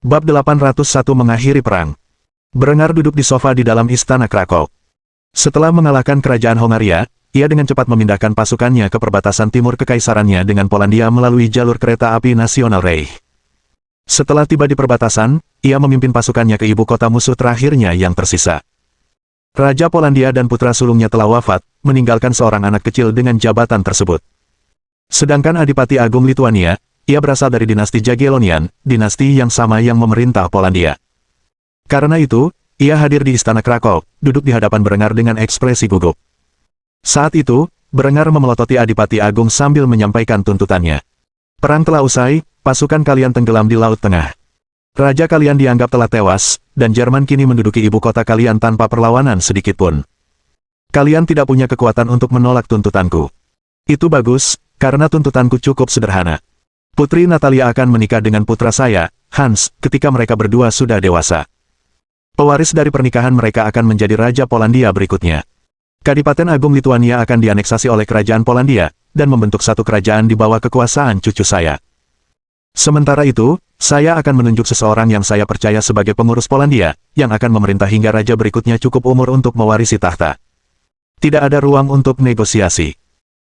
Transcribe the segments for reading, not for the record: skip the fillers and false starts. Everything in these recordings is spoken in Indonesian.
Bab 801 mengakhiri perang. Berengar duduk di sofa di dalam istana Krakow. Setelah mengalahkan kerajaan Hongaria, ia dengan cepat memindahkan pasukannya ke perbatasan timur kekaisarannya dengan Polandia melalui jalur kereta api nasional Reich. Setelah tiba di perbatasan, ia memimpin pasukannya ke ibu kota musuh terakhirnya yang tersisa. Raja Polandia dan putra sulungnya telah wafat, meninggalkan seorang anak kecil dengan jabatan tersebut. Sedangkan Adipati Agung Lituania, ia berasal dari dinasti Jagiellonian, dinasti yang sama yang memerintah Polandia. Karena itu, ia hadir di istana Krakow, duduk di hadapan Berengar dengan ekspresi gugup. Saat itu, Berengar memelototi Adipati Agung sambil menyampaikan tuntutannya. Perang telah usai, pasukan kalian tenggelam di Laut Tengah. Raja kalian dianggap telah tewas, dan Jerman kini menduduki ibu kota kalian tanpa perlawanan sedikitpun. Kalian tidak punya kekuatan untuk menolak tuntutanku. Itu bagus, karena tuntutanku cukup sederhana. Putri Natalia akan menikah dengan putra saya, Hans, ketika mereka berdua sudah dewasa. Pewaris dari pernikahan mereka akan menjadi Raja Polandia berikutnya. Kadipaten Agung Lituania akan dianeksasi oleh Kerajaan Polandia, dan membentuk satu kerajaan di bawah kekuasaan cucu saya. Sementara itu, saya akan menunjuk seseorang yang saya percaya sebagai pengurus Polandia, yang akan memerintah hingga raja berikutnya cukup umur untuk mewarisi tahta. Tidak ada ruang untuk negosiasi.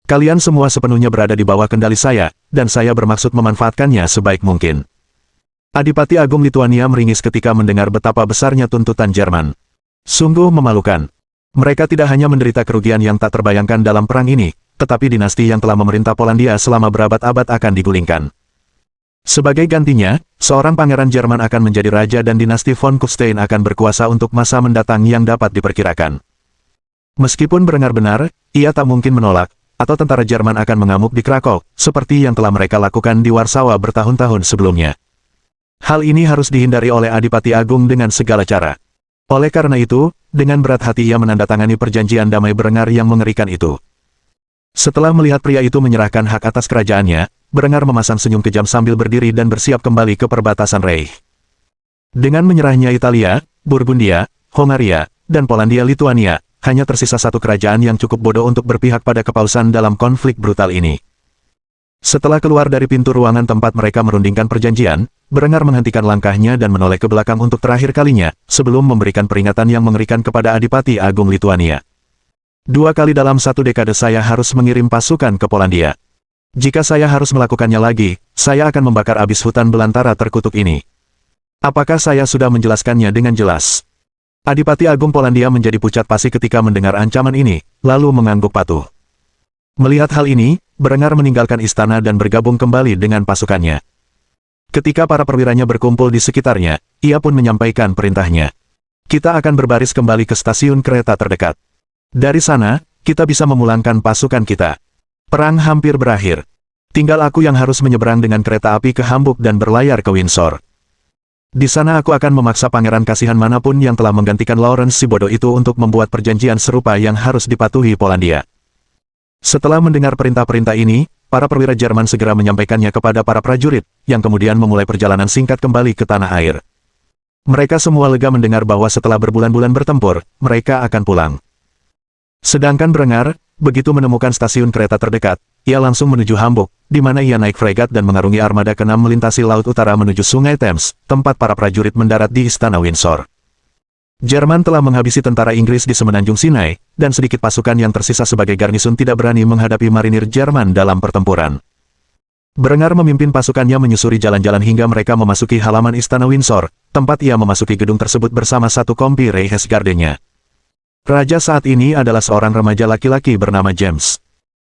Kalian semua sepenuhnya berada di bawah kendali saya, dan saya bermaksud memanfaatkannya sebaik mungkin. Adipati Agung Lituania meringis ketika mendengar betapa besarnya tuntutan Jerman. Sungguh memalukan. Mereka tidak hanya menderita kerugian yang tak terbayangkan dalam perang ini, tetapi dinasti yang telah memerintah Polandia selama berabad-abad akan digulingkan. Sebagai gantinya, seorang pangeran Jerman akan menjadi raja dan dinasti von Kufstein akan berkuasa untuk masa mendatang yang dapat diperkirakan. Meskipun benar-benar, ia tak mungkin menolak, atau tentara Jerman akan mengamuk di Krakow, seperti yang telah mereka lakukan di Warsawa bertahun-tahun sebelumnya. Hal ini harus dihindari oleh Adipati Agung dengan segala cara. Oleh karena itu, dengan berat hati ia menandatangani perjanjian damai Berengar yang mengerikan itu. Setelah melihat pria itu menyerahkan hak atas kerajaannya, Berengar memasang senyum kejam sambil berdiri dan bersiap kembali ke perbatasan Reich. Dengan menyerahnya Italia, Burgundia, Hongaria, dan Polandia Lituania, hanya tersisa satu kerajaan yang cukup bodoh untuk berpihak pada kepausan dalam konflik brutal ini. Setelah keluar dari pintu ruangan tempat mereka merundingkan perjanjian, Berengar menghentikan langkahnya dan menoleh ke belakang untuk terakhir kalinya, sebelum memberikan peringatan yang mengerikan kepada Adipati Agung Lituania. 2 kali dalam 1 dekade saya harus mengirim pasukan ke Polandia. Jika saya harus melakukannya lagi, saya akan membakar habis hutan belantara terkutuk ini. Apakah saya sudah menjelaskannya dengan jelas? Adipati Agung Polandia menjadi pucat pasi ketika mendengar ancaman ini, lalu mengangguk patuh. Melihat hal ini, Berengar meninggalkan istana dan bergabung kembali dengan pasukannya. Ketika para perwiranya berkumpul di sekitarnya, ia pun menyampaikan perintahnya. Kita akan berbaris kembali ke stasiun kereta terdekat. Dari sana, kita bisa memulangkan pasukan kita. Perang hampir berakhir. Tinggal aku yang harus menyeberang dengan kereta api ke Hamburg dan berlayar ke Windsor. Di sana aku akan memaksa pangeran kasihan manapun yang telah menggantikan Lawrence si bodoh itu untuk membuat perjanjian serupa yang harus dipatuhi Polandia. Setelah mendengar perintah-perintah ini, para perwira Jerman segera menyampaikannya kepada para prajurit, yang kemudian memulai perjalanan singkat kembali ke tanah air. Mereka semua lega mendengar bahwa setelah berbulan-bulan bertempur, mereka akan pulang. Sedangkan Berengar, begitu menemukan stasiun kereta terdekat, ia langsung menuju Hamburg, di mana ia naik fregat dan mengarungi armada ke-6 melintasi Laut Utara menuju Sungai Thames, tempat para prajurit mendarat di Istana Windsor. Jerman telah menghabisi tentara Inggris di Semenanjung Sinai, dan sedikit pasukan yang tersisa sebagai garnison tidak berani menghadapi marinir Jerman dalam pertempuran. Berengar memimpin pasukannya menyusuri jalan-jalan hingga mereka memasuki halaman Istana Windsor, tempat ia memasuki gedung tersebut bersama satu kompi Reichsgarde-nya. Raja saat ini adalah seorang remaja laki-laki bernama James.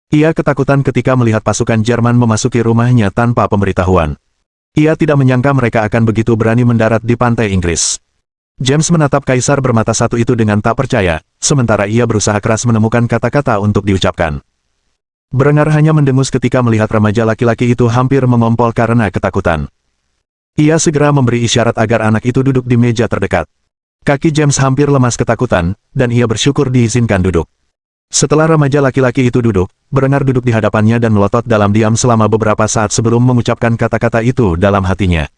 Ia ketakutan ketika melihat pasukan Jerman memasuki rumahnya tanpa pemberitahuan. Ia tidak menyangka mereka akan begitu berani mendarat di pantai Inggris. James menatap kaisar bermata satu itu dengan tak percaya, sementara ia berusaha keras menemukan kata-kata untuk diucapkan. Berengar hanya mendengus ketika melihat remaja laki-laki itu hampir mengompol karena ketakutan. Ia segera memberi isyarat agar anak itu duduk di meja terdekat. Kaki James hampir lemas ketakutan, dan ia bersyukur diizinkan duduk. Setelah remaja laki-laki itu duduk, Berengar duduk di hadapannya dan melotot dalam diam selama beberapa saat sebelum mengucapkan kata-kata itu dalam hatinya.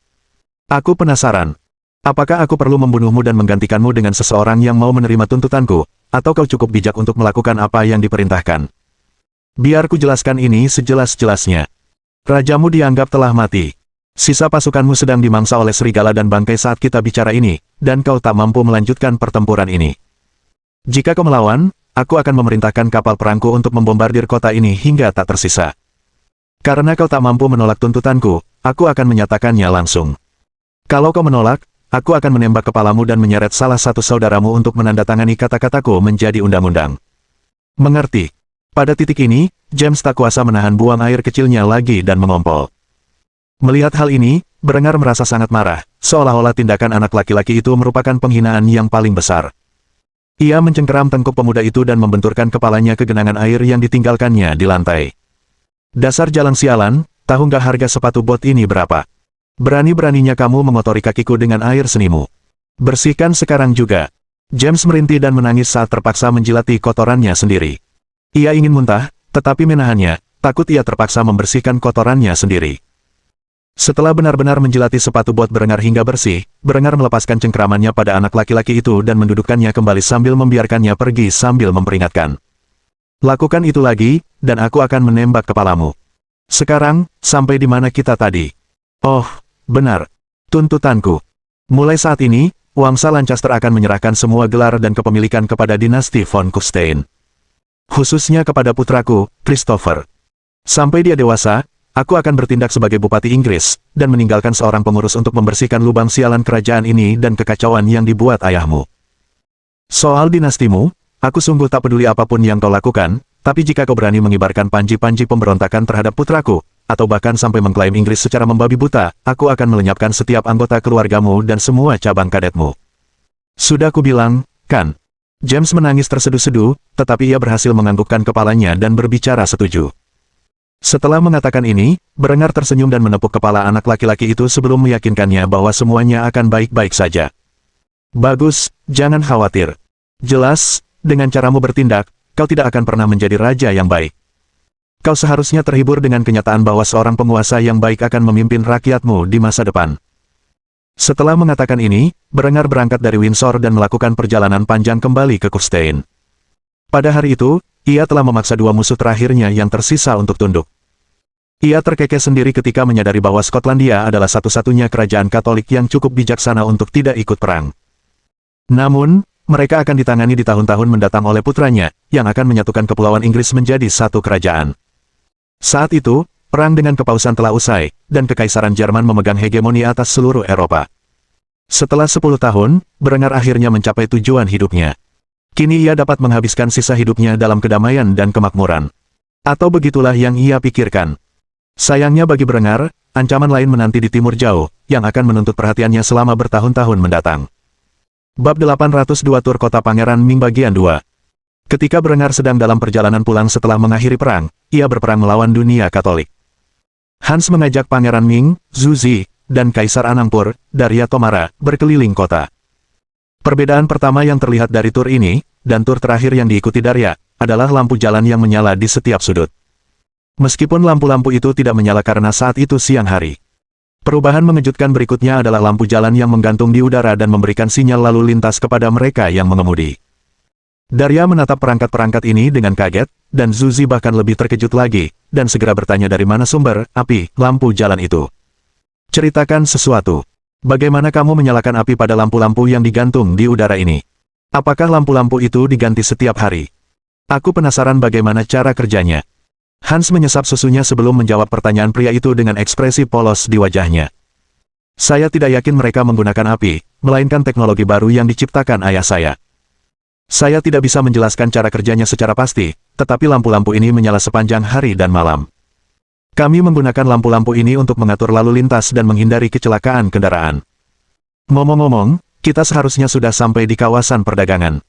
Aku penasaran. Apakah aku perlu membunuhmu dan menggantikanmu dengan seseorang yang mau menerima tuntutanku, atau kau cukup bijak untuk melakukan apa yang diperintahkan? Biar ku jelaskan ini sejelas-jelasnya. Rajamu dianggap telah mati. Sisa pasukanmu sedang dimangsa oleh serigala dan bangkai saat kita bicara ini, dan kau tak mampu melanjutkan pertempuran ini. Jika kau melawan, aku akan memerintahkan kapal perangku untuk membombardir kota ini hingga tak tersisa. Karena kau tak mampu menolak tuntutanku, aku akan menyatakannya langsung. Kalau kau menolak, aku akan menembak kepalamu dan menyeret salah satu saudaramu untuk menandatangani kata-kataku menjadi undang-undang. Mengerti? Pada titik ini, James tak kuasa menahan buang air kecilnya lagi dan mengompol. Melihat hal ini, Berengar merasa sangat marah, seolah-olah tindakan anak laki-laki itu merupakan penghinaan yang paling besar. Ia mencengkeram tengkuk pemuda itu dan membenturkan kepalanya ke genangan air yang ditinggalkannya di lantai. Dasar jalang sialan, tahu nggak harga sepatu bot ini berapa? Berani-beraninya kamu mengotori kakiku dengan air senimu. Bersihkan sekarang juga. James merintih dan menangis saat terpaksa menjilati kotorannya sendiri. Ia ingin muntah, tetapi menahannya, takut ia terpaksa membersihkan kotorannya sendiri. Setelah benar-benar menjilati sepatu bot Berengar hingga bersih, Berengar melepaskan cengkeramannya pada anak laki-laki itu dan mendudukkannya kembali sambil membiarkannya pergi sambil memperingatkan. Lakukan itu lagi, dan aku akan menembak kepalamu. Sekarang, sampai di mana kita tadi? Oh, benar. Tuntutanku. Mulai saat ini, Wangsa Lancaster akan menyerahkan semua gelar dan kepemilikan kepada dinasti von Kufstein. Khususnya kepada putraku, Christopher. Sampai dia dewasa, aku akan bertindak sebagai Bupati Inggris, dan meninggalkan seorang pengurus untuk membersihkan lubang sialan kerajaan ini dan kekacauan yang dibuat ayahmu. Soal dinastimu, aku sungguh tak peduli apapun yang kau lakukan, tapi jika kau berani mengibarkan panji-panji pemberontakan terhadap putraku, atau bahkan sampai mengklaim Inggris secara membabi buta, aku akan melenyapkan setiap anggota keluargamu dan semua cabang kadetmu. Sudah kubilang, kan? James menangis terseduh-seduh, tetapi ia berhasil menganggukkan kepalanya dan berbicara setuju. Setelah mengatakan ini, Berengar tersenyum dan menepuk kepala anak laki-laki itu sebelum meyakinkannya bahwa semuanya akan baik-baik saja. Bagus, jangan khawatir. Jelas, dengan caramu bertindak, kau tidak akan pernah menjadi raja yang baik. Kau seharusnya terhibur dengan kenyataan bahwa seorang penguasa yang baik akan memimpin rakyatmu di masa depan. Setelah mengatakan ini, Berengar berangkat dari Windsor dan melakukan perjalanan panjang kembali ke Kufstein. Pada hari itu, ia telah memaksa dua musuh terakhirnya yang tersisa untuk tunduk. Ia terkekeh sendiri ketika menyadari bahwa Skotlandia adalah satu-satunya kerajaan Katolik yang cukup bijaksana untuk tidak ikut perang. Namun, mereka akan ditangani di tahun-tahun mendatang oleh putranya, yang akan menyatukan kepulauan Inggris menjadi satu kerajaan. Saat itu, perang dengan kepausan telah usai, dan kekaisaran Jerman memegang hegemoni atas seluruh Eropa. Setelah 10 tahun, Berengar akhirnya mencapai tujuan hidupnya. Kini ia dapat menghabiskan sisa hidupnya dalam kedamaian dan kemakmuran. Atau begitulah yang ia pikirkan. Sayangnya bagi Berengar, ancaman lain menanti di timur jauh, yang akan menuntut perhatiannya selama bertahun-tahun mendatang. Bab 802 Tur Kota Pangeran Ming Bagian 2. Ketika Berengar sedang dalam perjalanan pulang setelah mengakhiri perang, ia berperang melawan dunia Katolik. Hans mengajak Pangeran Ming, Zuzi, dan Kaisar Anangpur, Darya Tomara, berkeliling kota. Perbedaan pertama yang terlihat dari tur ini, dan tur terakhir yang diikuti Darya, adalah lampu jalan yang menyala di setiap sudut. Meskipun lampu-lampu itu tidak menyala karena saat itu siang hari. Perubahan mengejutkan berikutnya adalah lampu jalan yang menggantung di udara dan memberikan sinyal lalu lintas kepada mereka yang mengemudi. Darya menatap perangkat-perangkat ini dengan kaget, dan Zuzi bahkan lebih terkejut lagi, dan segera bertanya dari mana sumber api lampu jalan itu. Ceritakan sesuatu. Bagaimana kamu menyalakan api pada lampu-lampu yang digantung di udara ini? Apakah lampu-lampu itu diganti setiap hari? Aku penasaran bagaimana cara kerjanya. Hans menyesap susunya sebelum menjawab pertanyaan pria itu dengan ekspresi polos di wajahnya. Saya tidak yakin mereka menggunakan api, melainkan teknologi baru yang diciptakan ayah saya. Saya tidak bisa menjelaskan cara kerjanya secara pasti, tetapi lampu-lampu ini menyala sepanjang hari dan malam. Kami menggunakan lampu-lampu ini untuk mengatur lalu lintas dan menghindari kecelakaan kendaraan. Ngomong-ngomong, kita seharusnya sudah sampai di kawasan perdagangan.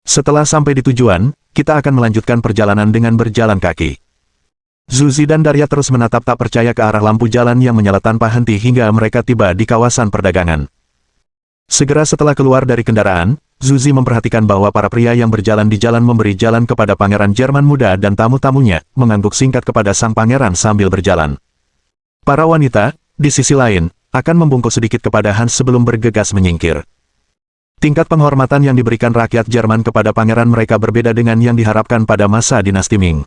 Setelah sampai di tujuan, kita akan melanjutkan perjalanan dengan berjalan kaki. Zuzi dan Darya terus menatap tak percaya ke arah lampu jalan yang menyala tanpa henti hingga mereka tiba di kawasan perdagangan. Segera setelah keluar dari kendaraan, Zuzi memperhatikan bahwa para pria yang berjalan di jalan memberi jalan kepada Pangeran Jerman muda dan tamu-tamunya, mengangguk singkat kepada sang pangeran sambil berjalan. Para wanita, di sisi lain, akan membungkuk sedikit kepada Hans sebelum bergegas menyingkir. Tingkat penghormatan yang diberikan rakyat Jerman kepada pangeran mereka berbeda dengan yang diharapkan pada masa dinasti Ming.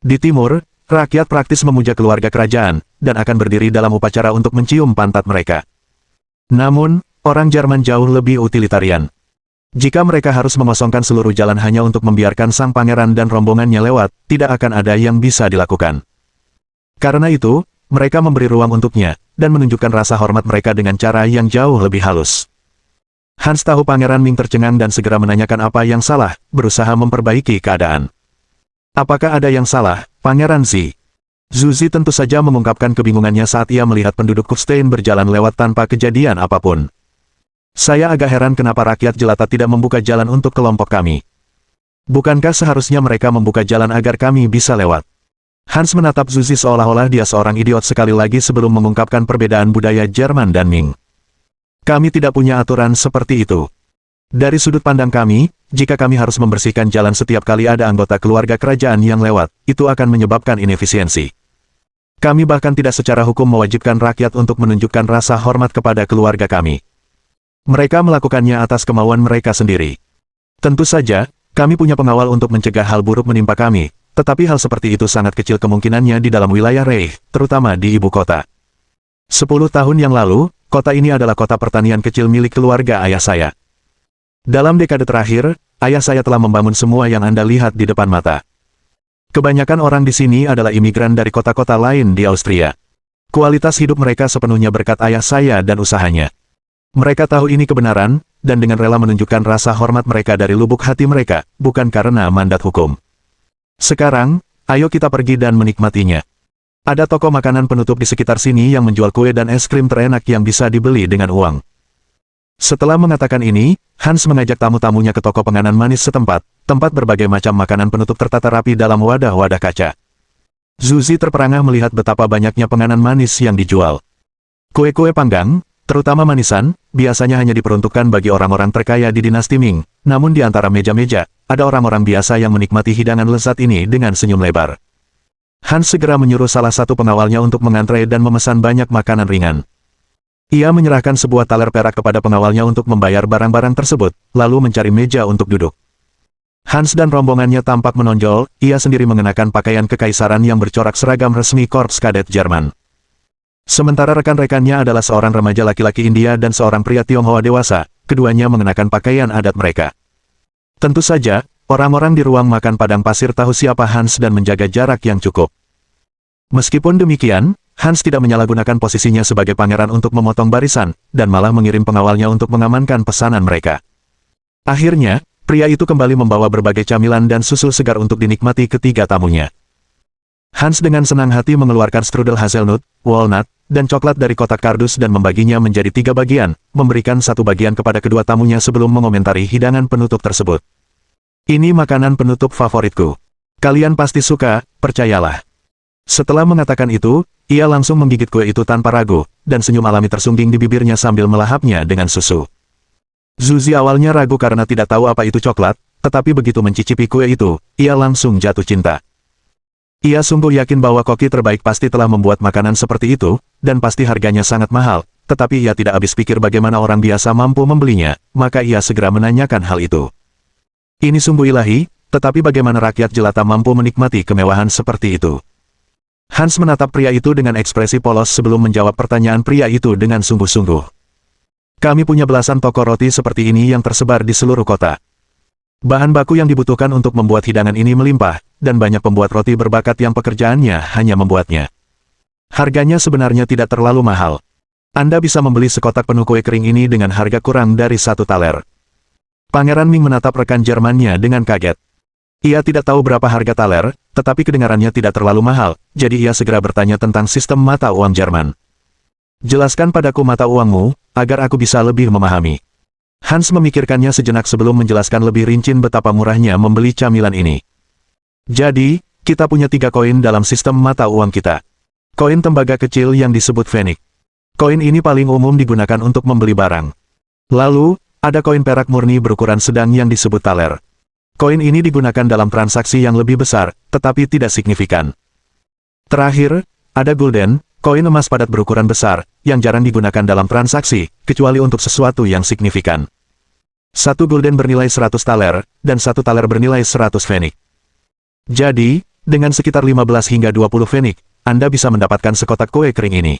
Di timur, Rakyat praktis memuja keluarga kerajaan, dan akan berdiri dalam upacara untuk mencium pantat mereka. Namun, orang Jerman jauh lebih utilitarian. Jika mereka harus mengosongkan seluruh jalan hanya untuk membiarkan sang pangeran dan rombongannya lewat, tidak akan ada yang bisa dilakukan. Karena itu, mereka memberi ruang untuknya, dan menunjukkan rasa hormat mereka dengan cara yang jauh lebih halus. Hans tahu Pangeran Ming tercengang dan segera menanyakan apa yang salah, berusaha memperbaiki keadaan. Apakah ada yang salah, Pangeran Zi? Zuzi tentu saja mengungkapkan kebingungannya saat ia melihat penduduk Kufstein berjalan lewat tanpa kejadian apapun. Saya agak heran kenapa rakyat jelata tidak membuka jalan untuk kelompok kami. Bukankah seharusnya mereka membuka jalan agar kami bisa lewat? Hans menatap Zuzi seolah-olah dia seorang idiot sekali lagi sebelum mengungkapkan perbedaan budaya Jerman dan Ming. Kami tidak punya aturan seperti itu. Dari sudut pandang kami, jika kami harus membersihkan jalan setiap kali ada anggota keluarga kerajaan yang lewat, itu akan menyebabkan inefisiensi. Kami bahkan tidak secara hukum mewajibkan rakyat untuk menunjukkan rasa hormat kepada keluarga kami. Mereka melakukannya atas kemauan mereka sendiri. Tentu saja, kami punya pengawal untuk mencegah hal buruk menimpa kami, tetapi hal seperti itu sangat kecil kemungkinannya di dalam wilayah Reich, terutama di ibu kota. 10 tahun yang lalu, kota ini adalah kota pertanian kecil milik keluarga ayah saya. Dalam dekade terakhir, ayah saya telah membangun semua yang Anda lihat di depan mata. Kebanyakan orang di sini adalah imigran dari kota-kota lain di Austria. Kualitas hidup mereka sepenuhnya berkat ayah saya dan usahanya. Mereka tahu ini kebenaran, dan dengan rela menunjukkan rasa hormat mereka dari lubuk hati mereka, bukan karena mandat hukum. Sekarang, ayo kita pergi dan menikmatinya. Ada toko makanan penutup di sekitar sini yang menjual kue dan es krim terenak yang bisa dibeli dengan uang. Setelah mengatakan ini, Hans mengajak tamu-tamunya ke toko penganan manis setempat, tempat berbagai macam makanan penutup tertata rapi dalam wadah-wadah kaca. Zuzi terperangah melihat betapa banyaknya penganan manis yang dijual. Kue-kue panggang, terutama manisan, biasanya hanya diperuntukkan bagi orang-orang terkaya di dinasti Ming, namun di antara meja-meja, ada orang-orang biasa yang menikmati hidangan lezat ini dengan senyum lebar. Hans segera menyuruh salah satu pengawalnya untuk mengantre dan memesan banyak makanan ringan. Ia menyerahkan sebuah taler perak kepada pengawalnya untuk membayar barang-barang tersebut, lalu mencari meja untuk duduk. Hans dan rombongannya tampak menonjol, ia sendiri mengenakan pakaian kekaisaran yang bercorak seragam resmi Korps Kadet Jerman. Sementara rekan-rekannya adalah seorang remaja laki-laki India dan seorang pria Tionghoa dewasa, keduanya mengenakan pakaian adat mereka. Tentu saja, orang-orang di ruang makan padang pasir tahu siapa Hans dan menjaga jarak yang cukup. Meskipun demikian, Hans tidak menyalahgunakan posisinya sebagai pangeran untuk memotong barisan, dan malah mengirim pengawalnya untuk mengamankan pesanan mereka. Akhirnya, pria itu kembali membawa berbagai camilan dan susu segar untuk dinikmati ketiga tamunya. Hans dengan senang hati mengeluarkan strudel hazelnut, walnut, dan coklat dari kotak kardus dan membaginya menjadi 3 bagian, memberikan 1 bagian kepada kedua tamunya sebelum mengomentari hidangan penutup tersebut. Ini makanan penutup favoritku. Kalian pasti suka, percayalah. Setelah mengatakan itu, ia langsung menggigit kue itu tanpa ragu, dan senyum alami tersungging di bibirnya sambil melahapnya dengan susu. Zuzi awalnya ragu karena tidak tahu apa itu coklat, tetapi begitu mencicipi kue itu, ia langsung jatuh cinta. Ia sungguh yakin bahwa koki terbaik pasti telah membuat makanan seperti itu, dan pasti harganya sangat mahal, tetapi ia tidak habis pikir bagaimana orang biasa mampu membelinya, maka ia segera menanyakan hal itu. Ini sungguh ilahi, tetapi bagaimana rakyat jelata mampu menikmati kemewahan seperti itu? Hans menatap pria itu dengan ekspresi polos sebelum menjawab pertanyaan pria itu dengan sungguh-sungguh. Kami punya belasan toko roti seperti ini yang tersebar di seluruh kota. Bahan baku yang dibutuhkan untuk membuat hidangan ini melimpah, dan banyak pembuat roti berbakat yang pekerjaannya hanya membuatnya. Harganya sebenarnya tidak terlalu mahal. Anda bisa membeli sekotak penuh kue kering ini dengan harga kurang dari 1 taler. Pangeran Ming menatap rekan Jermannya dengan kaget. Ia tidak tahu berapa harga taler, tetapi kedengarannya tidak terlalu mahal, jadi ia segera bertanya tentang sistem mata uang Jerman. Jelaskan padaku mata uangmu, agar aku bisa lebih memahami. Hans memikirkannya sejenak sebelum menjelaskan lebih rinci betapa murahnya membeli camilan ini. Jadi, kita punya 3 koin dalam sistem mata uang kita. Koin tembaga kecil yang disebut pfennig. Koin ini paling umum digunakan untuk membeli barang. Lalu, ada koin perak murni berukuran sedang yang disebut taler. Koin ini digunakan dalam transaksi yang lebih besar, tetapi tidak signifikan. Terakhir, ada gulden, koin emas padat berukuran besar, yang jarang digunakan dalam transaksi, kecuali untuk sesuatu yang signifikan. 1 gulden bernilai 100 taler, dan 1 taler bernilai 100 pfennig. Jadi, dengan sekitar 15 hingga 20 fenik, Anda bisa mendapatkan sekotak kue kering ini.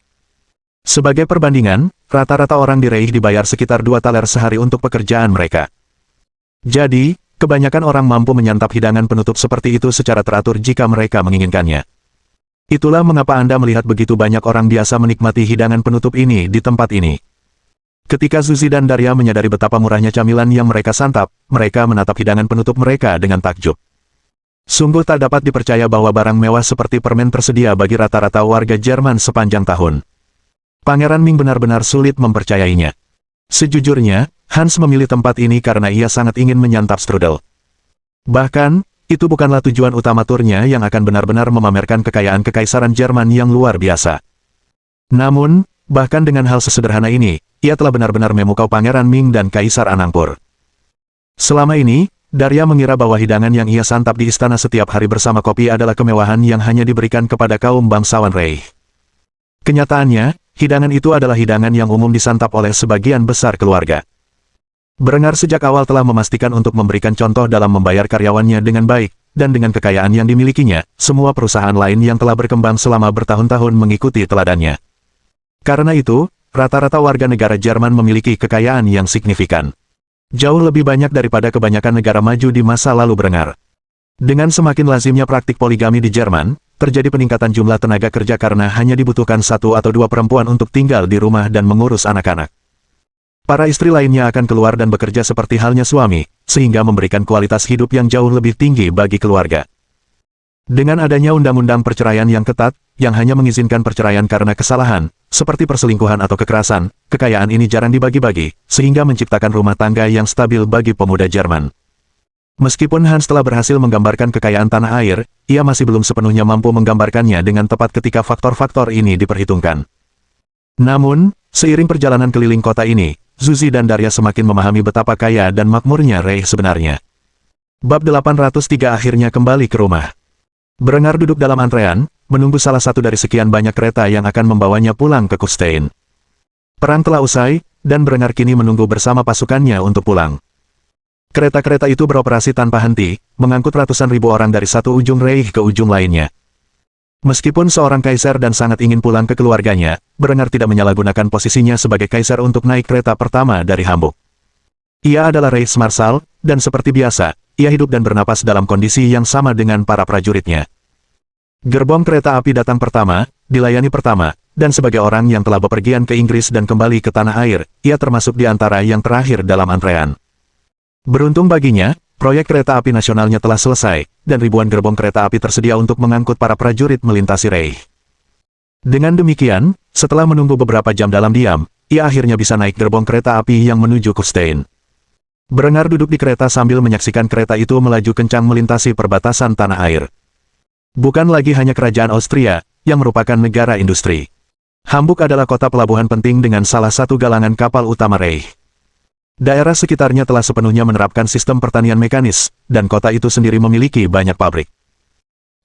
Sebagai perbandingan, rata-rata orang di Reich dibayar sekitar 2 taler sehari untuk pekerjaan mereka. Jadi, kebanyakan orang mampu menyantap hidangan penutup seperti itu secara teratur jika mereka menginginkannya. Itulah mengapa Anda melihat begitu banyak orang biasa menikmati hidangan penutup ini di tempat ini. Ketika Zuzi dan Daria menyadari betapa murahnya camilan yang mereka santap, mereka menatap hidangan penutup mereka dengan takjub. Sungguh tak dapat dipercaya bahwa barang mewah seperti permen tersedia bagi rata-rata warga Jerman sepanjang tahun. Pangeran Ming benar-benar sulit mempercayainya. Sejujurnya, Hans memilih tempat ini karena ia sangat ingin menyantap strudel. Bahkan, itu bukanlah tujuan utama turnya yang akan benar-benar memamerkan kekayaan kekaisaran Jerman yang luar biasa. Namun, bahkan dengan hal sesederhana ini, ia telah benar-benar memukau Pangeran Ming dan Kaisar Anangpur. Selama ini, Daria mengira bahwa hidangan yang ia santap di istana setiap hari bersama kopi adalah kemewahan yang hanya diberikan kepada kaum bangsawan Reich. Kenyataannya, hidangan itu adalah hidangan yang umum disantap oleh sebagian besar keluarga. Brenger sejak awal telah memastikan untuk memberikan contoh dalam membayar karyawannya dengan baik, dan dengan kekayaan yang dimilikinya, semua perusahaan lain yang telah berkembang selama bertahun-tahun mengikuti teladannya. Karena itu, rata-rata warga negara Jerman memiliki kekayaan yang signifikan. Jauh lebih banyak daripada kebanyakan negara maju di masa lalu Brenger. Dengan semakin lazimnya praktik poligami di Jerman, terjadi peningkatan jumlah tenaga kerja karena hanya dibutuhkan 1 atau 2 perempuan untuk tinggal di rumah dan mengurus anak-anak. Para istri lainnya akan keluar dan bekerja seperti halnya suami, sehingga memberikan kualitas hidup yang jauh lebih tinggi bagi keluarga. Dengan adanya undang-undang perceraian yang ketat, yang hanya mengizinkan perceraian karena kesalahan, seperti perselingkuhan atau kekerasan, kekayaan ini jarang dibagi-bagi, sehingga menciptakan rumah tangga yang stabil bagi pemuda Jerman. Meskipun Hans telah berhasil menggambarkan kekayaan tanah air, ia masih belum sepenuhnya mampu menggambarkannya dengan tepat ketika faktor-faktor ini diperhitungkan. Namun, seiring perjalanan keliling kota ini, Zuzi dan Daria semakin memahami betapa kaya dan makmurnya Reich sebenarnya. Bab 803 akhirnya kembali ke rumah. Brenger duduk dalam antrean, menunggu salah satu dari sekian banyak kereta yang akan membawanya pulang ke Kufstein. Perang telah usai, dan Brenger kini menunggu bersama pasukannya untuk pulang. Kereta-kereta itu beroperasi tanpa henti, mengangkut ratusan ribu orang dari satu ujung Reich ke ujung lainnya. Meskipun seorang kaisar dan sangat ingin pulang ke keluarganya, Brenger tidak menyalahgunakan posisinya sebagai kaisar untuk naik kereta pertama dari Hamburg. Ia adalah Reichsmarschall, dan seperti biasa, ia hidup dan bernapas dalam kondisi yang sama dengan para prajuritnya. Gerbong kereta api datang pertama, dilayani pertama, dan sebagai orang yang telah bepergian ke Inggris dan kembali ke tanah air, ia termasuk di antara yang terakhir dalam antrean. Beruntung baginya, proyek kereta api nasionalnya telah selesai, dan ribuan gerbong kereta api tersedia untuk mengangkut para prajurit melintasi Reich. Dengan demikian, setelah menunggu beberapa jam dalam diam, ia akhirnya bisa naik gerbong kereta api yang menuju Kufstein. Brenger duduk di kereta sambil menyaksikan kereta itu melaju kencang melintasi perbatasan tanah air. Bukan lagi hanya kerajaan Austria, yang merupakan negara industri. Hamburg adalah kota pelabuhan penting dengan salah satu galangan kapal utama Reich. Daerah sekitarnya telah sepenuhnya menerapkan sistem pertanian mekanis, dan kota itu sendiri memiliki banyak pabrik.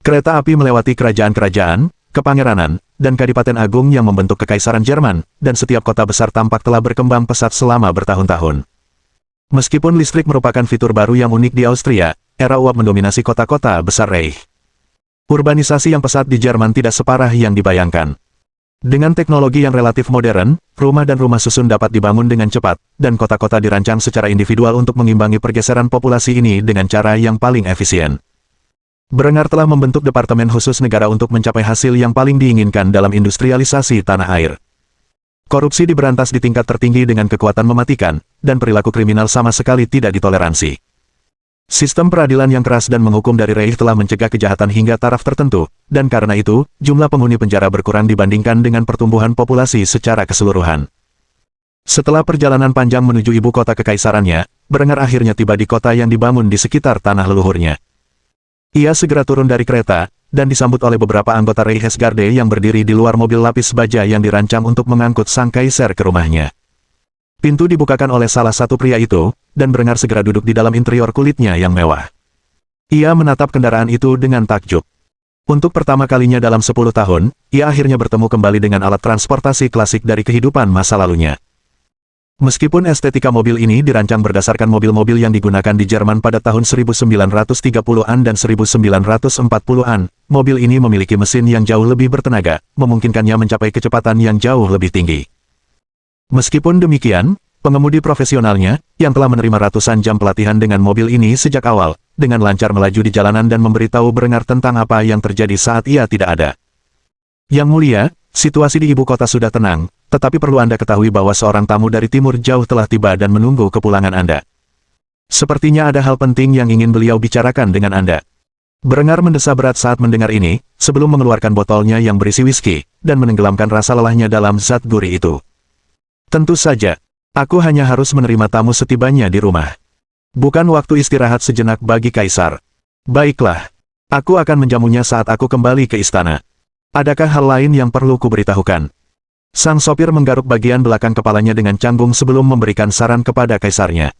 Kereta api melewati kerajaan-kerajaan, kepangeranan, dan kadipaten agung yang membentuk kekaisaran Jerman, dan setiap kota besar tampak telah berkembang pesat selama bertahun-tahun. Meskipun listrik merupakan fitur baru yang unik di Austria, era uap mendominasi kota-kota besar Reich. Urbanisasi yang pesat di Jerman tidak separah yang dibayangkan. Dengan teknologi yang relatif modern, rumah dan rumah susun dapat dibangun dengan cepat, dan kota-kota dirancang secara individual untuk mengimbangi pergeseran populasi ini dengan cara yang paling efisien. Brenger telah membentuk departemen khusus negara untuk mencapai hasil yang paling diinginkan dalam industrialisasi tanah air. Korupsi diberantas di tingkat tertinggi dengan kekuatan mematikan, dan perilaku kriminal sama sekali tidak ditoleransi. Sistem peradilan yang keras dan menghukum dari Reich telah mencegah kejahatan hingga taraf tertentu, dan karena itu, jumlah penghuni penjara berkurang dibandingkan dengan pertumbuhan populasi secara keseluruhan. Setelah perjalanan panjang menuju ibu kota kekaisarannya, Brenger akhirnya tiba di kota yang dibangun di sekitar tanah leluhurnya. Ia segera turun dari kereta, dan disambut oleh beberapa anggota Reichsgarde yang berdiri di luar mobil lapis baja yang dirancang untuk mengangkut sang kaisar ke rumahnya. Pintu dibukakan oleh salah satu pria itu, dan Brenger segera duduk di dalam interior kulitnya yang mewah. Ia menatap kendaraan itu dengan takjub. Untuk pertama kalinya dalam 10 tahun, ia akhirnya bertemu kembali dengan alat transportasi klasik dari kehidupan masa lalunya. Meskipun estetika mobil ini dirancang berdasarkan mobil-mobil yang digunakan di Jerman pada tahun 1930-an dan 1940-an, mobil ini memiliki mesin yang jauh lebih bertenaga, memungkinkannya mencapai kecepatan yang jauh lebih tinggi. Meskipun demikian, pengemudi profesionalnya, yang telah menerima ratusan jam pelatihan dengan mobil ini sejak awal, dengan lancar melaju di jalanan dan memberitahu Brenger tentang apa yang terjadi saat ia tidak ada. Yang mulia, situasi di ibu kota sudah tenang, tetapi perlu Anda ketahui bahwa seorang tamu dari timur jauh telah tiba dan menunggu kepulangan Anda. Sepertinya ada hal penting yang ingin beliau bicarakan dengan Anda. Brenger mendesah berat saat mendengar ini, sebelum mengeluarkan botolnya yang berisi whisky, dan menenggelamkan rasa lelahnya dalam zat gurih itu. Tentu saja, aku hanya harus menerima tamu setibanya di rumah. Bukan waktu istirahat sejenak bagi Kaisar. Baiklah, aku akan menjamunya saat aku kembali ke istana. Adakah hal lain yang perlu kuberitahukan? Sang sopir menggaruk bagian belakang kepalanya dengan canggung sebelum memberikan saran kepada kaisarnya.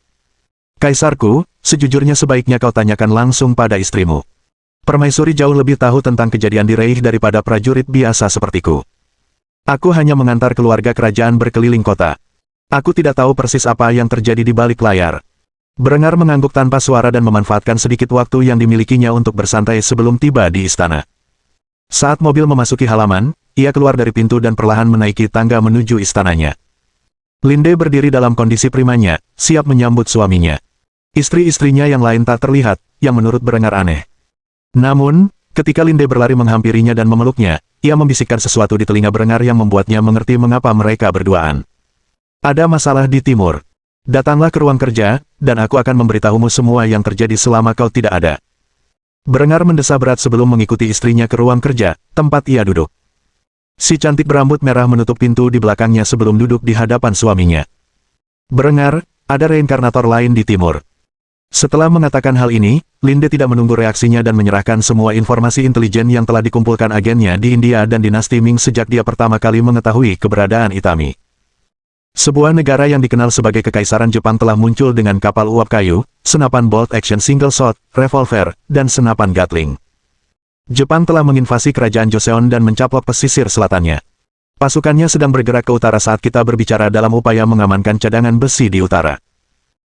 Kaisarku, sejujurnya sebaiknya kau tanyakan langsung pada istrimu. Permaisuri jauh lebih tahu tentang kejadian di Reich daripada prajurit biasa sepertiku. Aku hanya mengantar keluarga kerajaan berkeliling kota. Aku tidak tahu persis apa yang terjadi di balik layar. Brenger mengangguk tanpa suara dan memanfaatkan sedikit waktu yang dimilikinya untuk bersantai sebelum tiba di istana. Saat mobil memasuki halaman, ia keluar dari pintu dan perlahan menaiki tangga menuju istananya. Linde berdiri dalam kondisi primanya, siap menyambut suaminya. Istri-istrinya yang lain tak terlihat, yang menurut Brenger aneh. Namun, ketika Linde berlari menghampirinya dan memeluknya, ia membisikkan sesuatu di telinga Brenger yang membuatnya mengerti mengapa mereka berduaan. Ada masalah di timur. Datanglah ke ruang kerja, dan aku akan memberitahumu semua yang terjadi selama kau tidak ada. Brenger mendesah berat sebelum mengikuti istrinya ke ruang kerja, tempat ia duduk. Si cantik berambut merah menutup pintu di belakangnya sebelum duduk di hadapan suaminya. Brenger, ada reinkarnator lain di timur. Setelah mengatakan hal ini, Linde tidak menunggu reaksinya dan menyerahkan semua informasi intelijen yang telah dikumpulkan agennya di India dan dinasti Ming sejak dia pertama kali mengetahui keberadaan Itami. Sebuah negara yang dikenal sebagai Kekaisaran Jepang telah muncul dengan kapal uap kayu, senapan bolt action single shot, revolver, dan senapan Gatling. Jepang telah menginvasi kerajaan Joseon dan mencaplok pesisir selatannya. Pasukannya sedang bergerak ke utara saat kita berbicara dalam upaya mengamankan cadangan besi di utara.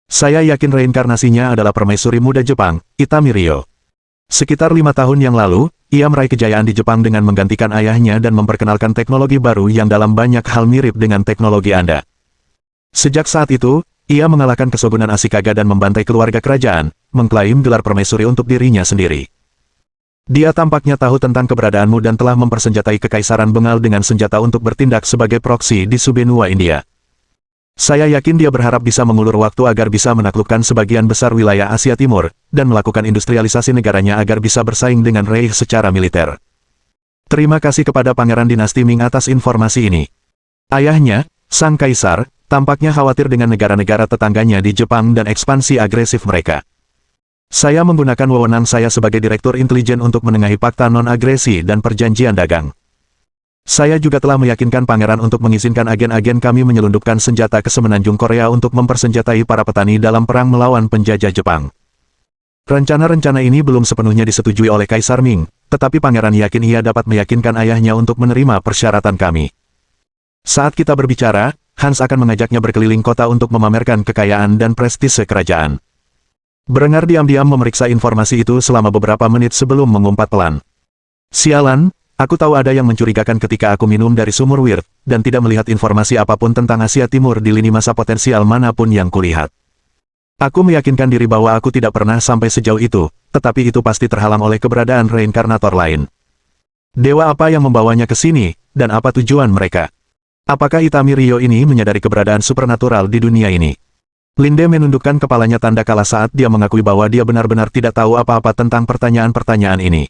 Saya yakin reinkarnasinya adalah permaisuri muda Jepang, Itami Ryo. Sekitar 5 tahun yang lalu, ia meraih kejayaan di Jepang dengan menggantikan ayahnya dan memperkenalkan teknologi baru yang dalam banyak hal mirip dengan teknologi Anda. Sejak saat itu, ia mengalahkan Kesogunan Ashikaga dan membantai keluarga kerajaan, mengklaim gelar permaisuri untuk dirinya sendiri. Dia tampaknya tahu tentang keberadaanmu dan telah mempersenjatai Kekaisaran Bengal dengan senjata untuk bertindak sebagai proksi di Subenua India. Saya yakin dia berharap bisa mengulur waktu agar bisa menaklukkan sebagian besar wilayah Asia Timur, dan melakukan industrialisasi negaranya agar bisa bersaing dengan Reich secara militer. Terima kasih kepada Pangeran Dinasti Ming atas informasi ini. Ayahnya, Sang Kaisar, tampaknya khawatir dengan negara-negara tetangganya di Jepang dan ekspansi agresif mereka. Saya menggunakan wewenang saya sebagai Direktur Intelijen untuk menengahi fakta non-agresi dan perjanjian dagang. Saya juga telah meyakinkan Pangeran untuk mengizinkan agen-agen kami menyelundupkan senjata ke semenanjung Korea untuk mempersenjatai para petani dalam perang melawan penjajah Jepang. Rencana-rencana ini belum sepenuhnya disetujui oleh Kaisar Ming, tetapi Pangeran yakin ia dapat meyakinkan ayahnya untuk menerima persyaratan kami. Saat kita berbicara, Hans akan mengajaknya berkeliling kota untuk memamerkan kekayaan dan prestise kerajaan. Brenger diam-diam memeriksa informasi itu selama beberapa menit sebelum mengumpat pelan. Sialan, aku tahu ada yang mencurigakan ketika aku minum dari sumur Wirt, dan tidak melihat informasi apapun tentang Asia Timur di lini masa potensial manapun yang kulihat. Aku meyakinkan diri bahwa aku tidak pernah sampai sejauh itu, tetapi itu pasti terhalang oleh keberadaan reinkarnator lain. Dewa apa yang membawanya ke sini, dan apa tujuan mereka? Apakah Itami Ryo ini menyadari keberadaan supernatural di dunia ini? Linde menundukkan kepalanya tanda kalah saat dia mengakui bahwa dia benar-benar tidak tahu apa-apa tentang pertanyaan-pertanyaan ini.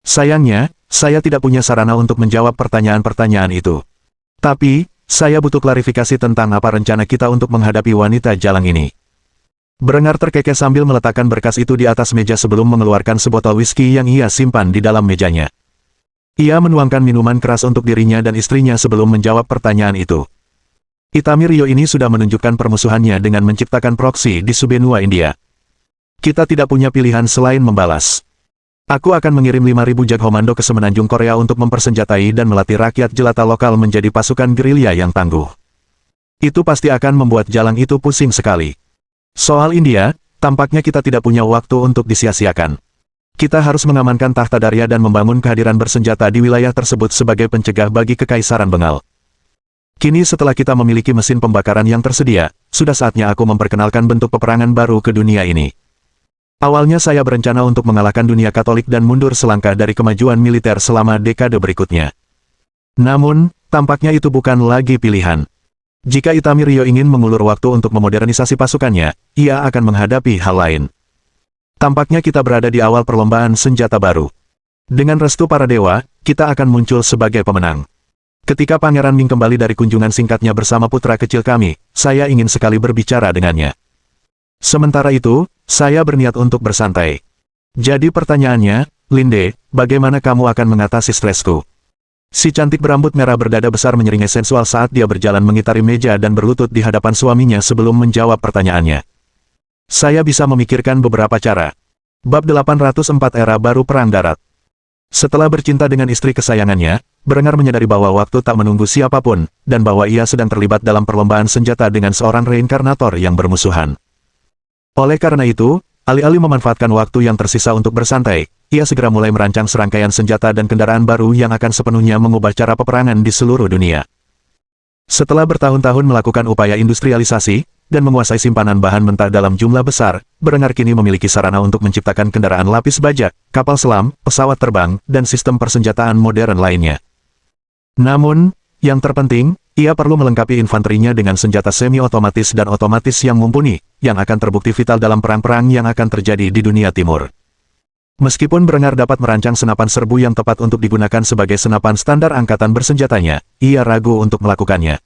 Sayangnya, saya tidak punya sarana untuk menjawab pertanyaan-pertanyaan itu. Tapi, saya butuh klarifikasi tentang apa rencana kita untuk menghadapi wanita jalang ini. Brenger terkekeh sambil meletakkan berkas itu di atas meja sebelum mengeluarkan sebotol whisky yang ia simpan di dalam mejanya. Ia menuangkan minuman keras untuk dirinya dan istrinya sebelum menjawab pertanyaan itu. Itami Ryo ini sudah menunjukkan permusuhannya dengan menciptakan proksi di Subenua India. Kita tidak punya pilihan selain membalas. Aku akan mengirim 5.000 jaghomando ke semenanjung Korea untuk mempersenjatai dan melatih rakyat jelata lokal menjadi pasukan gerilya yang tangguh. Itu pasti akan membuat jalang itu pusing sekali. Soal India, tampaknya kita tidak punya waktu untuk disia-siakan. Kita harus mengamankan tahta Darya dan membangun kehadiran bersenjata di wilayah tersebut sebagai pencegah bagi Kekaisaran Bengal. Kini setelah kita memiliki mesin pembakaran yang tersedia, sudah saatnya aku memperkenalkan bentuk peperangan baru ke dunia ini. Awalnya saya berencana untuk mengalahkan dunia Katolik dan mundur selangkah dari kemajuan militer selama dekade berikutnya. Namun, tampaknya itu bukan lagi pilihan. Jika Itami Ryo ingin mengulur waktu untuk memodernisasi pasukannya, ia akan menghadapi hal lain. Tampaknya kita berada di awal perlombaan senjata baru. Dengan restu para dewa, kita akan muncul sebagai pemenang. Ketika Pangeran Ming kembali dari kunjungan singkatnya bersama putra kecil kami, saya ingin sekali berbicara dengannya. Sementara itu, saya berniat untuk bersantai. Jadi pertanyaannya, Linde, bagaimana kamu akan mengatasi stresku? Si cantik berambut merah berdada besar menyeringai sensual saat dia berjalan mengitari meja dan berlutut di hadapan suaminya sebelum menjawab pertanyaannya. Saya bisa memikirkan beberapa cara. Bab 804 Era Baru Perang Darat. Setelah bercinta dengan istri kesayangannya, Berengar menyadari bahwa waktu tak menunggu siapapun, dan bahwa ia sedang terlibat dalam perlombaan senjata dengan seorang reinkarnator yang bermusuhan. Oleh karena itu, alih-alih memanfaatkan waktu yang tersisa untuk bersantai, ia segera mulai merancang serangkaian senjata dan kendaraan baru yang akan sepenuhnya mengubah cara peperangan di seluruh dunia. Setelah bertahun-tahun melakukan upaya industrialisasi, dan menguasai simpanan bahan mentah dalam jumlah besar, Berengar kini memiliki sarana untuk menciptakan kendaraan lapis baja, kapal selam, pesawat terbang, dan sistem persenjataan modern lainnya. Namun, yang terpenting, ia perlu melengkapi infanterinya dengan senjata semi-otomatis dan otomatis yang mumpuni, yang akan terbukti vital dalam perang-perang yang akan terjadi di dunia timur. Meskipun Berengar dapat merancang senapan serbu yang tepat untuk digunakan sebagai senapan standar angkatan bersenjatanya, ia ragu untuk melakukannya.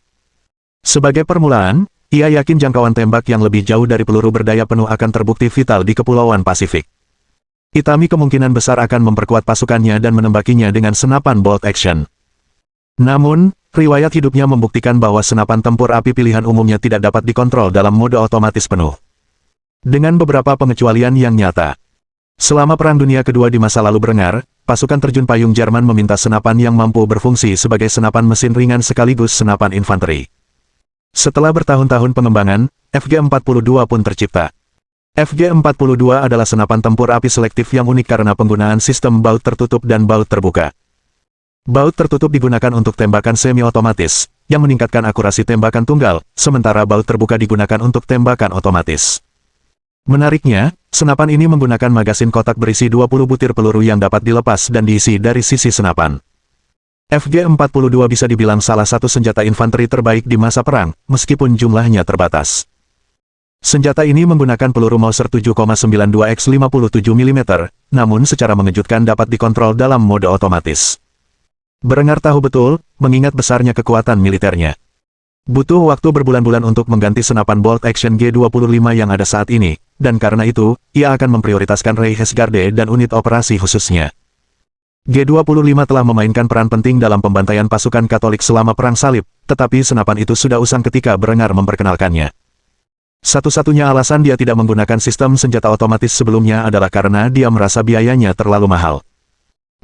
Sebagai permulaan, ia yakin jangkauan tembak yang lebih jauh dari peluru berdaya penuh akan terbukti vital di Kepulauan Pasifik. Itami kemungkinan besar akan memperkuat pasukannya dan menembakinya dengan senapan bolt action. Namun, riwayat hidupnya membuktikan bahwa senapan tempur api pilihan umumnya tidak dapat dikontrol dalam mode otomatis penuh. Dengan beberapa pengecualian yang nyata. Selama Perang Dunia Kedua di masa lalu Berengar, pasukan terjun payung Jerman meminta senapan yang mampu berfungsi sebagai senapan mesin ringan sekaligus senapan infanteri. Setelah bertahun-tahun pengembangan, FG-42 pun tercipta. FG-42 adalah senapan tempur api selektif yang unik karena penggunaan sistem baut tertutup dan baut terbuka. Baut tertutup digunakan untuk tembakan semi-otomatis, yang meningkatkan akurasi tembakan tunggal, sementara baut terbuka digunakan untuk tembakan otomatis. Menariknya, senapan ini menggunakan magasin kotak berisi 20 butir peluru yang dapat dilepas dan diisi dari sisi senapan. FG-42 bisa dibilang salah satu senjata infanteri terbaik di masa perang, meskipun jumlahnya terbatas. Senjata ini menggunakan peluru Mauser 7,92x57 mm, namun secara mengejutkan dapat dikontrol dalam mode otomatis. Berengar tahu betul, mengingat besarnya kekuatan militernya. Butuh waktu berbulan-bulan untuk mengganti senapan bolt action G25 yang ada saat ini, dan karena itu, ia akan memprioritaskan Reichsgarde dan unit operasi khususnya. G25 telah memainkan peran penting dalam pembantaian pasukan Katolik selama Perang Salib, tetapi senapan itu sudah usang ketika Berengar memperkenalkannya. Satu-satunya alasan dia tidak menggunakan sistem senjata otomatis sebelumnya adalah karena dia merasa biayanya terlalu mahal.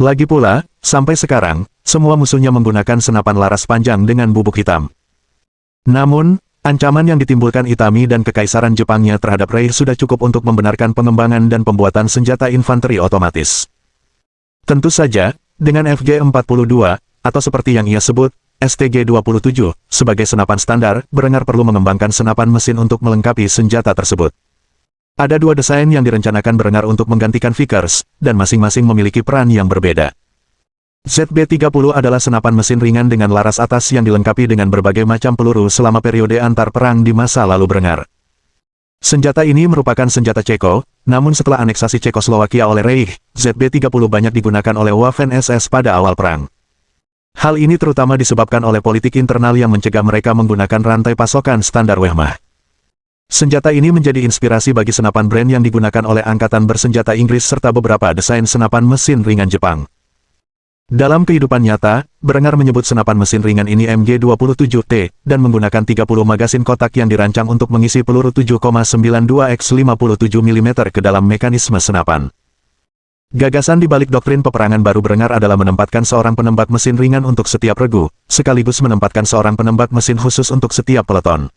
Lagi pula, sampai sekarang, semua musuhnya menggunakan senapan laras panjang dengan bubuk hitam. Namun, ancaman yang ditimbulkan Itami dan Kekaisaran Jepangnya terhadap Reich sudah cukup untuk membenarkan pengembangan dan pembuatan senjata infanteri otomatis. Tentu saja, dengan FG-42, atau seperti yang ia sebut, STG-27, sebagai senapan standar, Berengar perlu mengembangkan senapan mesin untuk melengkapi senjata tersebut. Ada dua desain yang direncanakan Berengar untuk menggantikan Vickers, dan masing-masing memiliki peran yang berbeda. ZB-30 adalah senapan mesin ringan dengan laras atas yang dilengkapi dengan berbagai macam peluru selama periode antar perang di masa lalu Berengar. Senjata ini merupakan senjata Ceko, namun setelah aneksasi Cekoslowakia oleh Reich, ZB-30 banyak digunakan oleh Waffen-SS pada awal perang. Hal ini terutama disebabkan oleh politik internal yang mencegah mereka menggunakan rantai pasokan standar Wehrmacht. Senjata ini menjadi inspirasi bagi senapan brand yang digunakan oleh Angkatan Bersenjata Inggris serta beberapa desain senapan mesin ringan Jepang. Dalam kehidupan nyata, Berengar menyebut senapan mesin ringan ini MG-27T, dan menggunakan 30 magasin kotak yang dirancang untuk mengisi peluru 7,92x57 mm ke dalam mekanisme senapan. Gagasan di balik doktrin peperangan baru Berengar adalah menempatkan seorang penembak mesin ringan untuk setiap regu, sekaligus menempatkan seorang penembak mesin khusus untuk setiap peleton.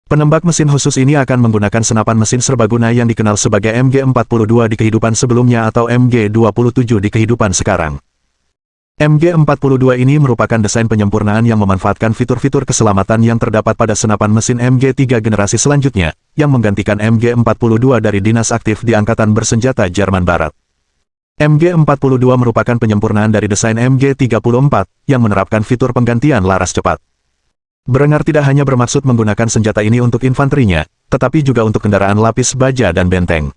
Penembak mesin khusus ini akan menggunakan senapan mesin serbaguna yang dikenal sebagai MG42 di kehidupan sebelumnya atau MG27 di kehidupan sekarang. MG42 ini merupakan desain penyempurnaan yang memanfaatkan fitur-fitur keselamatan yang terdapat pada senapan mesin MG3 generasi selanjutnya, yang menggantikan MG42 dari Dinas Aktif di Angkatan Bersenjata Jerman Barat. MG42 merupakan penyempurnaan dari desain MG34, yang menerapkan fitur penggantian laras cepat. Brenger tidak hanya bermaksud menggunakan senjata ini untuk infanterinya, tetapi juga untuk kendaraan lapis baja dan benteng.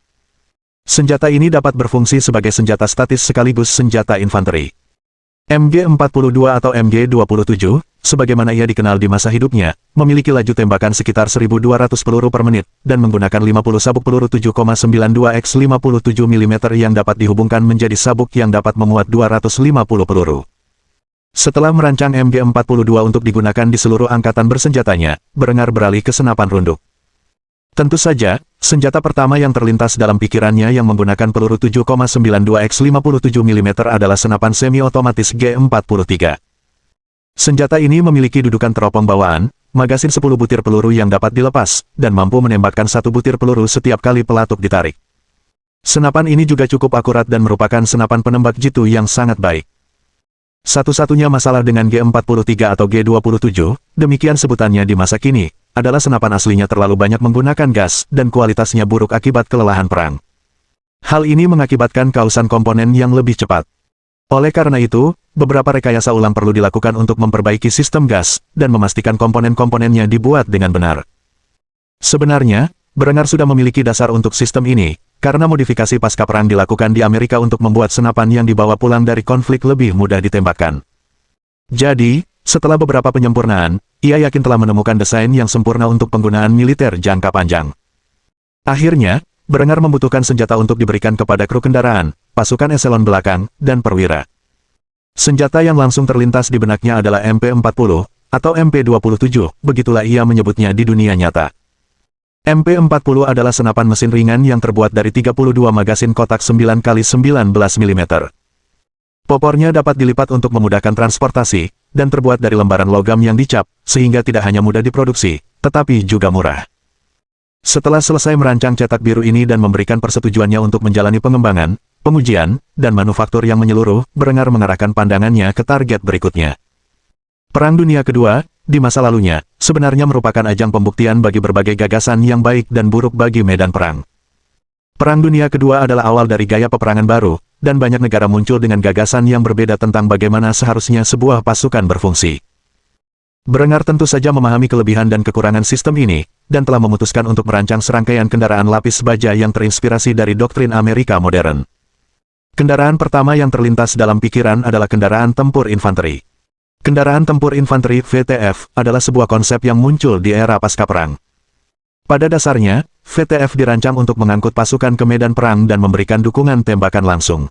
Senjata ini dapat berfungsi sebagai senjata statis sekaligus senjata infanteri. MG42 atau MG27, sebagaimana ia dikenal di masa hidupnya, memiliki laju tembakan sekitar 1.200 peluru per menit, dan menggunakan 50 sabuk peluru 7,92 x 57 mm yang dapat dihubungkan menjadi sabuk yang dapat memuat 250 peluru. Setelah merancang MG42 untuk digunakan di seluruh angkatan bersenjatanya, Brenger beralih ke senapan runduk. Tentu saja, senjata pertama yang terlintas dalam pikirannya yang menggunakan peluru 7,92 x 57 mm adalah senapan semi-otomatis G43. Senjata ini memiliki dudukan teropong bawaan, magasin 10 butir peluru yang dapat dilepas, dan mampu menembakkan 1 butir peluru setiap kali pelatuk ditarik. Senapan ini juga cukup akurat dan merupakan senapan penembak jitu yang sangat baik. Satu-satunya masalah dengan G43 atau G27, demikian sebutannya di masa kini, adalah senapan aslinya terlalu banyak menggunakan gas, dan kualitasnya buruk akibat kelelahan perang. Hal ini mengakibatkan kausan komponen yang lebih cepat. Oleh karena itu, beberapa rekayasa ulang perlu dilakukan untuk memperbaiki sistem gas, dan memastikan komponen-komponennya dibuat dengan benar. Sebenarnya, Brenger sudah memiliki dasar untuk sistem ini, karena modifikasi pasca perang dilakukan di Amerika untuk membuat senapan yang dibawa pulang dari konflik lebih mudah ditembakkan. Jadi, setelah beberapa penyempurnaan, ia yakin telah menemukan desain yang sempurna untuk penggunaan militer jangka panjang. Akhirnya, Brenger membutuhkan senjata untuk diberikan kepada kru kendaraan, pasukan eselon belakang, dan perwira. Senjata yang langsung terlintas di benaknya adalah MP40, atau MP27, begitulah ia menyebutnya di dunia nyata. MP40 adalah senapan mesin ringan yang terbuat dari 32 magasin kotak 9x19 mm. Popornya dapat dilipat untuk memudahkan transportasi, dan terbuat dari lembaran logam yang dicap, sehingga tidak hanya mudah diproduksi, tetapi juga murah. Setelah selesai merancang cetak biru ini dan memberikan persetujuannya untuk menjalani pengembangan, pengujian, dan manufaktur yang menyeluruh, Brenger mengarahkan pandangannya ke target berikutnya. Perang Dunia Kedua, di masa lalunya, sebenarnya merupakan ajang pembuktian bagi berbagai gagasan yang baik dan buruk bagi medan perang. Perang Dunia Kedua adalah awal dari gaya peperangan baru, dan banyak negara muncul dengan gagasan yang berbeda tentang bagaimana seharusnya sebuah pasukan berfungsi. Brenger tentu saja memahami kelebihan dan kekurangan sistem ini, dan telah memutuskan untuk merancang serangkaian kendaraan lapis baja yang terinspirasi dari doktrin Amerika modern. Kendaraan pertama yang terlintas dalam pikiran adalah kendaraan tempur infanteri. Kendaraan tempur infanteri (VTF) adalah sebuah konsep yang muncul di era pasca perang. Pada dasarnya, VTF dirancang untuk mengangkut pasukan ke medan perang dan memberikan dukungan tembakan langsung.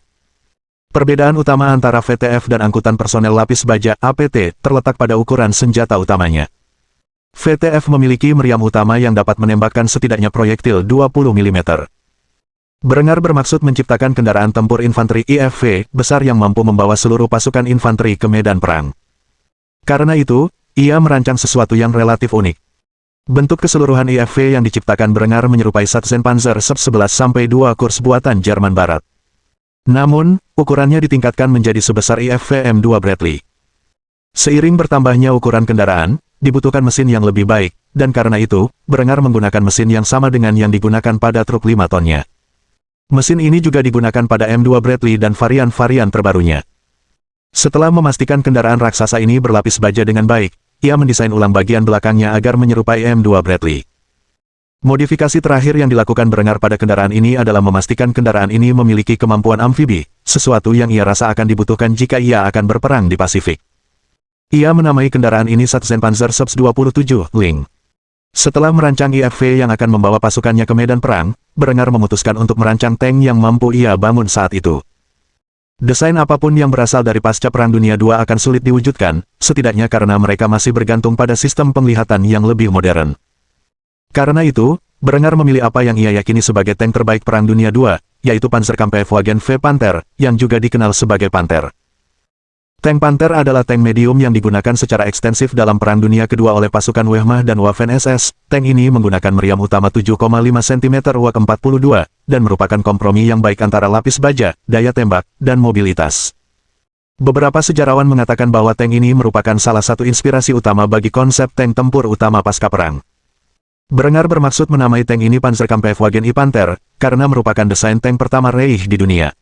Perbedaan utama antara VTF dan angkutan personel lapis baja (APT) terletak pada ukuran senjata utamanya. VTF memiliki meriam utama yang dapat menembakkan setidaknya proyektil 20 mm. Brenger bermaksud menciptakan kendaraan tempur infanteri IFV besar yang mampu membawa seluruh pasukan infanteri ke medan perang. Karena itu, ia merancang sesuatu yang relatif unik. Bentuk keseluruhan IFV yang diciptakan Brenger menyerupai Sachsenpanzer Sub 11-2 kurs buatan Jerman Barat. Namun, ukurannya ditingkatkan menjadi sebesar IFV M2 Bradley. Seiring bertambahnya ukuran kendaraan, dibutuhkan mesin yang lebih baik, dan karena itu, Brenger menggunakan mesin yang sama dengan yang digunakan pada truk 5 tonnya. Mesin ini juga digunakan pada M2 Bradley dan varian-varian terbarunya. Setelah memastikan kendaraan raksasa ini berlapis baja dengan baik, ia mendesain ulang bagian belakangnya agar menyerupai M2 Bradley. Modifikasi terakhir yang dilakukan Brenger pada kendaraan ini adalah memastikan kendaraan ini memiliki kemampuan amfibi, sesuatu yang ia rasa akan dibutuhkan jika ia akan berperang di Pasifik. Ia menamai kendaraan ini Sachsenpanzer Sub 27 Ling. Setelah merancang IFV yang akan membawa pasukannya ke medan perang, Brenger memutuskan untuk merancang tank yang mampu ia bangun saat itu. Desain apapun yang berasal dari pasca Perang Dunia II akan sulit diwujudkan, setidaknya karena mereka masih bergantung pada sistem penglihatan yang lebih modern. Karena itu, Brenger memilih apa yang ia yakini sebagai tank terbaik Perang Dunia II, yaitu Panzerkampfwagen V Panther, yang juga dikenal sebagai Panther. Tank Panther adalah tank medium yang digunakan secara ekstensif dalam Perang Dunia Kedua oleh pasukan Wehrmacht dan Waffen-SS. Tank ini menggunakan meriam utama 7,5 cm WK-42, dan merupakan kompromi yang baik antara lapis baja, daya tembak, dan mobilitas. Beberapa sejarawan mengatakan bahwa tank ini merupakan salah satu inspirasi utama bagi konsep tank tempur utama pasca perang. Brenger bermaksud menamai tank ini Panzerkampfwagen I Panther, karena merupakan desain tank pertama Reich di dunia.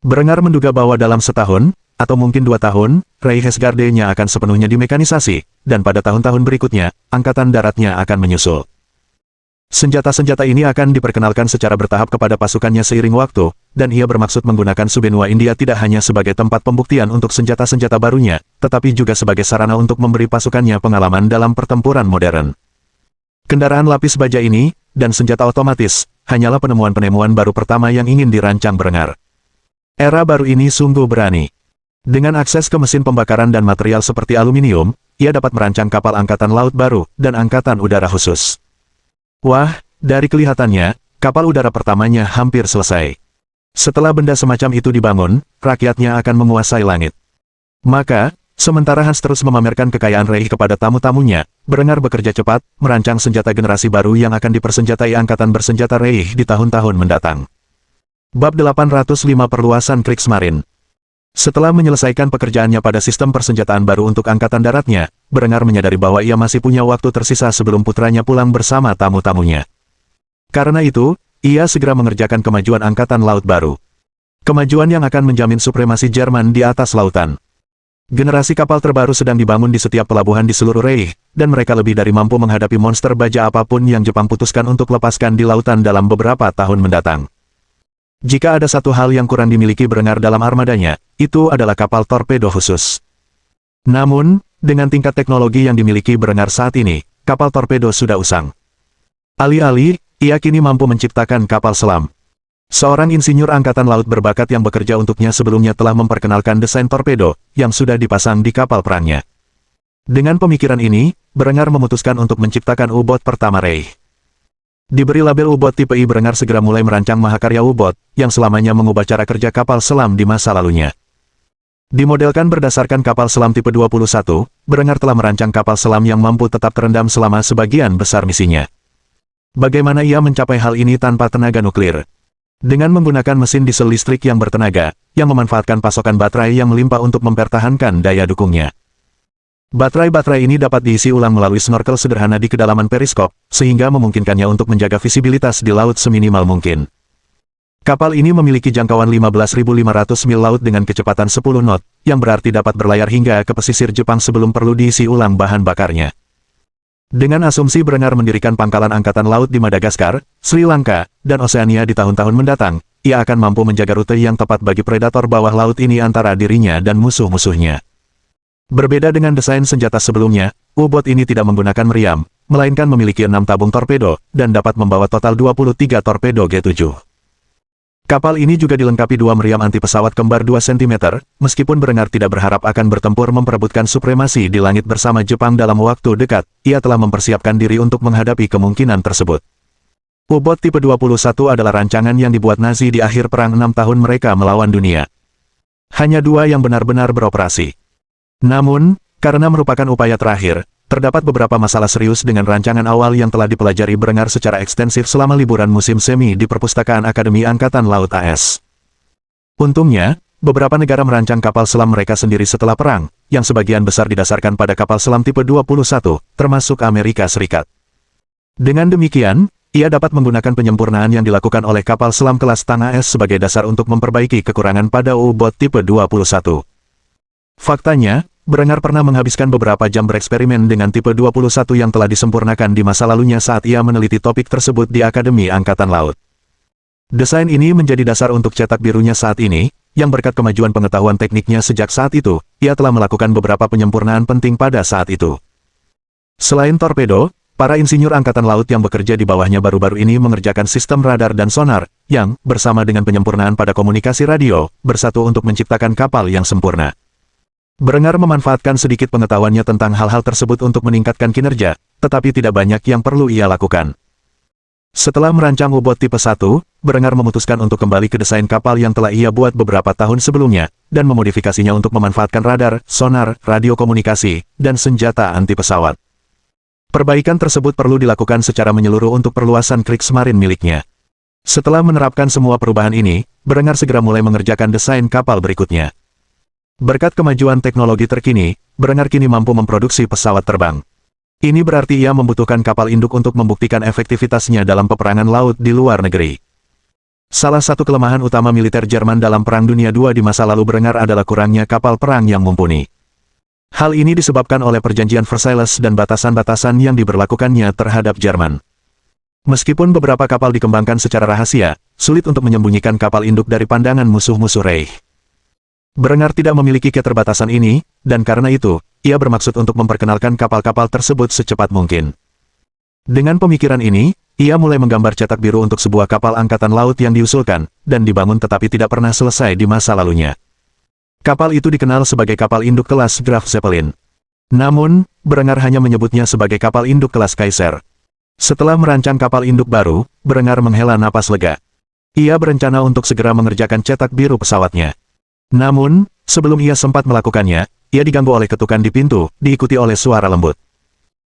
Brenger menduga bahwa dalam setahun, atau mungkin 2 tahun, Reichsgarde-nya akan sepenuhnya dimekanisasi, dan pada tahun-tahun berikutnya, Angkatan Daratnya akan menyusul. Senjata-senjata ini akan diperkenalkan secara bertahap kepada pasukannya seiring waktu, dan ia bermaksud menggunakan Subenua India tidak hanya sebagai tempat pembuktian untuk senjata-senjata barunya, tetapi juga sebagai sarana untuk memberi pasukannya pengalaman dalam pertempuran modern. Kendaraan lapis baja ini, dan senjata otomatis, hanyalah penemuan-penemuan baru pertama yang ingin dirancang Brenger. Era baru ini sungguh berani. Dengan akses ke mesin pembakaran dan material seperti aluminium, ia dapat merancang kapal angkatan laut baru, dan angkatan udara khusus. Wah, dari kelihatannya, kapal udara pertamanya hampir selesai. Setelah benda semacam itu dibangun, rakyatnya akan menguasai langit. Maka, sementara Hans terus memamerkan kekayaan Reich kepada tamu-tamunya, Brenger bekerja cepat, merancang senjata generasi baru yang akan dipersenjatai angkatan bersenjata Reich di tahun-tahun mendatang. Bab 805 Perluasan Kriegsmarine. Setelah menyelesaikan pekerjaannya pada sistem persenjataan baru untuk angkatan daratnya, Brenger menyadari bahwa ia masih punya waktu tersisa sebelum putranya pulang bersama tamu-tamunya. Karena itu, ia segera mengerjakan kemajuan angkatan laut baru. Kemajuan yang akan menjamin supremasi Jerman di atas lautan. Generasi kapal terbaru sedang dibangun di setiap pelabuhan di seluruh Reich, dan mereka lebih dari mampu menghadapi monster baja apapun yang Jepang putuskan untuk lepaskan di lautan dalam beberapa tahun mendatang. Jika ada satu hal yang kurang dimiliki Brenger dalam armadanya, itu adalah kapal torpedo khusus. Namun, dengan tingkat teknologi yang dimiliki Brenger saat ini, kapal torpedo sudah usang. Alih-alih, ia kini mampu menciptakan kapal selam. Seorang insinyur angkatan laut berbakat yang bekerja untuknya sebelumnya telah memperkenalkan desain torpedo, yang sudah dipasang di kapal perangnya. Dengan pemikiran ini, Brenger memutuskan untuk menciptakan U-boat pertama Reich. Diberi label U-boat tipe I, Brenger segera mulai merancang mahakarya U-boat, yang selamanya mengubah cara kerja kapal selam di masa lalunya. Dimodelkan berdasarkan kapal selam tipe 21, Brenger telah merancang kapal selam yang mampu tetap terendam selama sebagian besar misinya. Bagaimana ia mencapai hal ini tanpa tenaga nuklir? Dengan menggunakan mesin diesel listrik yang bertenaga, yang memanfaatkan pasokan baterai yang melimpah untuk mempertahankan daya dukungnya. Baterai-baterai ini dapat diisi ulang melalui snorkel sederhana di kedalaman periskop, sehingga memungkinkannya untuk menjaga visibilitas di laut seminimal mungkin. Kapal ini memiliki jangkauan 15.500 mil laut dengan kecepatan 10 knot, yang berarti dapat berlayar hingga ke pesisir Jepang sebelum perlu diisi ulang bahan bakarnya. Dengan asumsi Brenger mendirikan pangkalan angkatan laut di Madagaskar, Sri Lanka, dan Oseania di tahun-tahun mendatang, ia akan mampu menjaga rute yang tepat bagi predator bawah laut ini antara dirinya dan musuh-musuhnya. Berbeda dengan desain senjata sebelumnya, U-boat ini tidak menggunakan meriam, melainkan memiliki 6 tabung torpedo, dan dapat membawa total 23 torpedo G7. Kapal ini juga dilengkapi 2 meriam anti-pesawat kembar 2 cm, meskipun Brenger tidak berharap akan bertempur memperebutkan supremasi di langit bersama Jepang dalam waktu dekat, ia telah mempersiapkan diri untuk menghadapi kemungkinan tersebut. U-boat tipe 21 adalah rancangan yang dibuat Nazi di akhir perang 6 tahun mereka melawan dunia. Hanya 2 yang benar-benar beroperasi. Namun, karena merupakan upaya terakhir, terdapat beberapa masalah serius dengan rancangan awal yang telah dipelajari Brenger secara ekstensif selama liburan musim semi di Perpustakaan Akademi Angkatan Laut AS. Untungnya, beberapa negara merancang kapal selam mereka sendiri setelah perang, yang sebagian besar didasarkan pada kapal selam tipe 21, termasuk Amerika Serikat. Dengan demikian, ia dapat menggunakan penyempurnaan yang dilakukan oleh kapal selam kelas Tanah Es sebagai dasar untuk memperbaiki kekurangan pada U-boat tipe 21. Faktanya, Brenger pernah menghabiskan beberapa jam bereksperimen dengan tipe 21 yang telah disempurnakan di masa lalunya saat ia meneliti topik tersebut di Akademi Angkatan Laut. Desain ini menjadi dasar untuk cetak birunya saat ini, yang berkat kemajuan pengetahuan tekniknya sejak saat itu, ia telah melakukan beberapa penyempurnaan penting pada saat itu. Selain torpedo, para insinyur Angkatan Laut yang bekerja di bawahnya baru-baru ini mengerjakan sistem radar dan sonar, yang, bersama dengan penyempurnaan pada komunikasi radio, bersatu untuk menciptakan kapal yang sempurna. Brenger memanfaatkan sedikit pengetahuannya tentang hal-hal tersebut untuk meningkatkan kinerja, tetapi tidak banyak yang perlu ia lakukan. Setelah merancang U-Boat tipe 1, Berengar memutuskan untuk kembali ke desain kapal yang telah ia buat beberapa tahun sebelumnya, dan memodifikasinya untuk memanfaatkan radar, sonar, radio komunikasi, dan senjata anti pesawat. Perbaikan tersebut perlu dilakukan secara menyeluruh untuk perluasan Kriegsmarine miliknya. Setelah menerapkan semua perubahan ini, Berengar segera mulai mengerjakan desain kapal berikutnya. Berkat kemajuan teknologi terkini, Berengar kini mampu memproduksi pesawat terbang. Ini berarti ia membutuhkan kapal induk untuk membuktikan efektivitasnya dalam peperangan laut di luar negeri. Salah satu kelemahan utama militer Jerman dalam Perang Dunia II di masa lalu Berengar adalah kurangnya kapal perang yang mumpuni. Hal ini disebabkan oleh perjanjian Versailles dan batasan-batasan yang diberlakukannya terhadap Jerman. Meskipun beberapa kapal dikembangkan secara rahasia, sulit untuk menyembunyikan kapal induk dari pandangan musuh-musuh Reich. Berengar tidak memiliki keterbatasan ini, dan karena itu, ia bermaksud untuk memperkenalkan kapal-kapal tersebut secepat mungkin. Dengan pemikiran ini, ia mulai menggambar cetak biru untuk sebuah kapal angkatan laut yang diusulkan, dan dibangun tetapi tidak pernah selesai di masa lalunya. Kapal itu dikenal sebagai kapal induk kelas Graf Zeppelin. Namun, Berengar hanya menyebutnya sebagai kapal induk kelas Kaiser. Setelah merancang kapal induk baru, Berengar menghela napas lega. Ia berencana untuk segera mengerjakan cetak biru pesawatnya. Namun, sebelum ia sempat melakukannya, ia diganggu oleh ketukan di pintu, diikuti oleh suara lembut.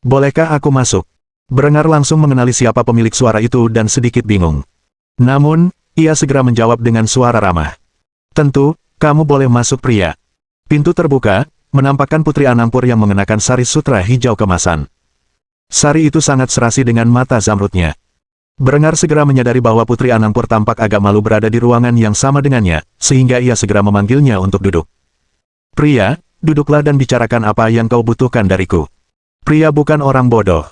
"Bolehkah aku masuk?" Berengar langsung mengenali siapa pemilik suara itu dan sedikit bingung. Namun, ia segera menjawab dengan suara ramah. "Tentu, kamu boleh masuk pria." Pintu terbuka, menampakkan Putri Anangpur yang mengenakan sari sutra hijau kemasan. Sari itu sangat serasi dengan mata zamrudnya. Berengar segera menyadari bahwa Putri Anangpur tampak agak malu berada di ruangan yang sama dengannya, sehingga ia segera memanggilnya untuk duduk. "Pria, duduklah dan bicarakan apa yang kau butuhkan dariku." Pria bukan orang bodoh.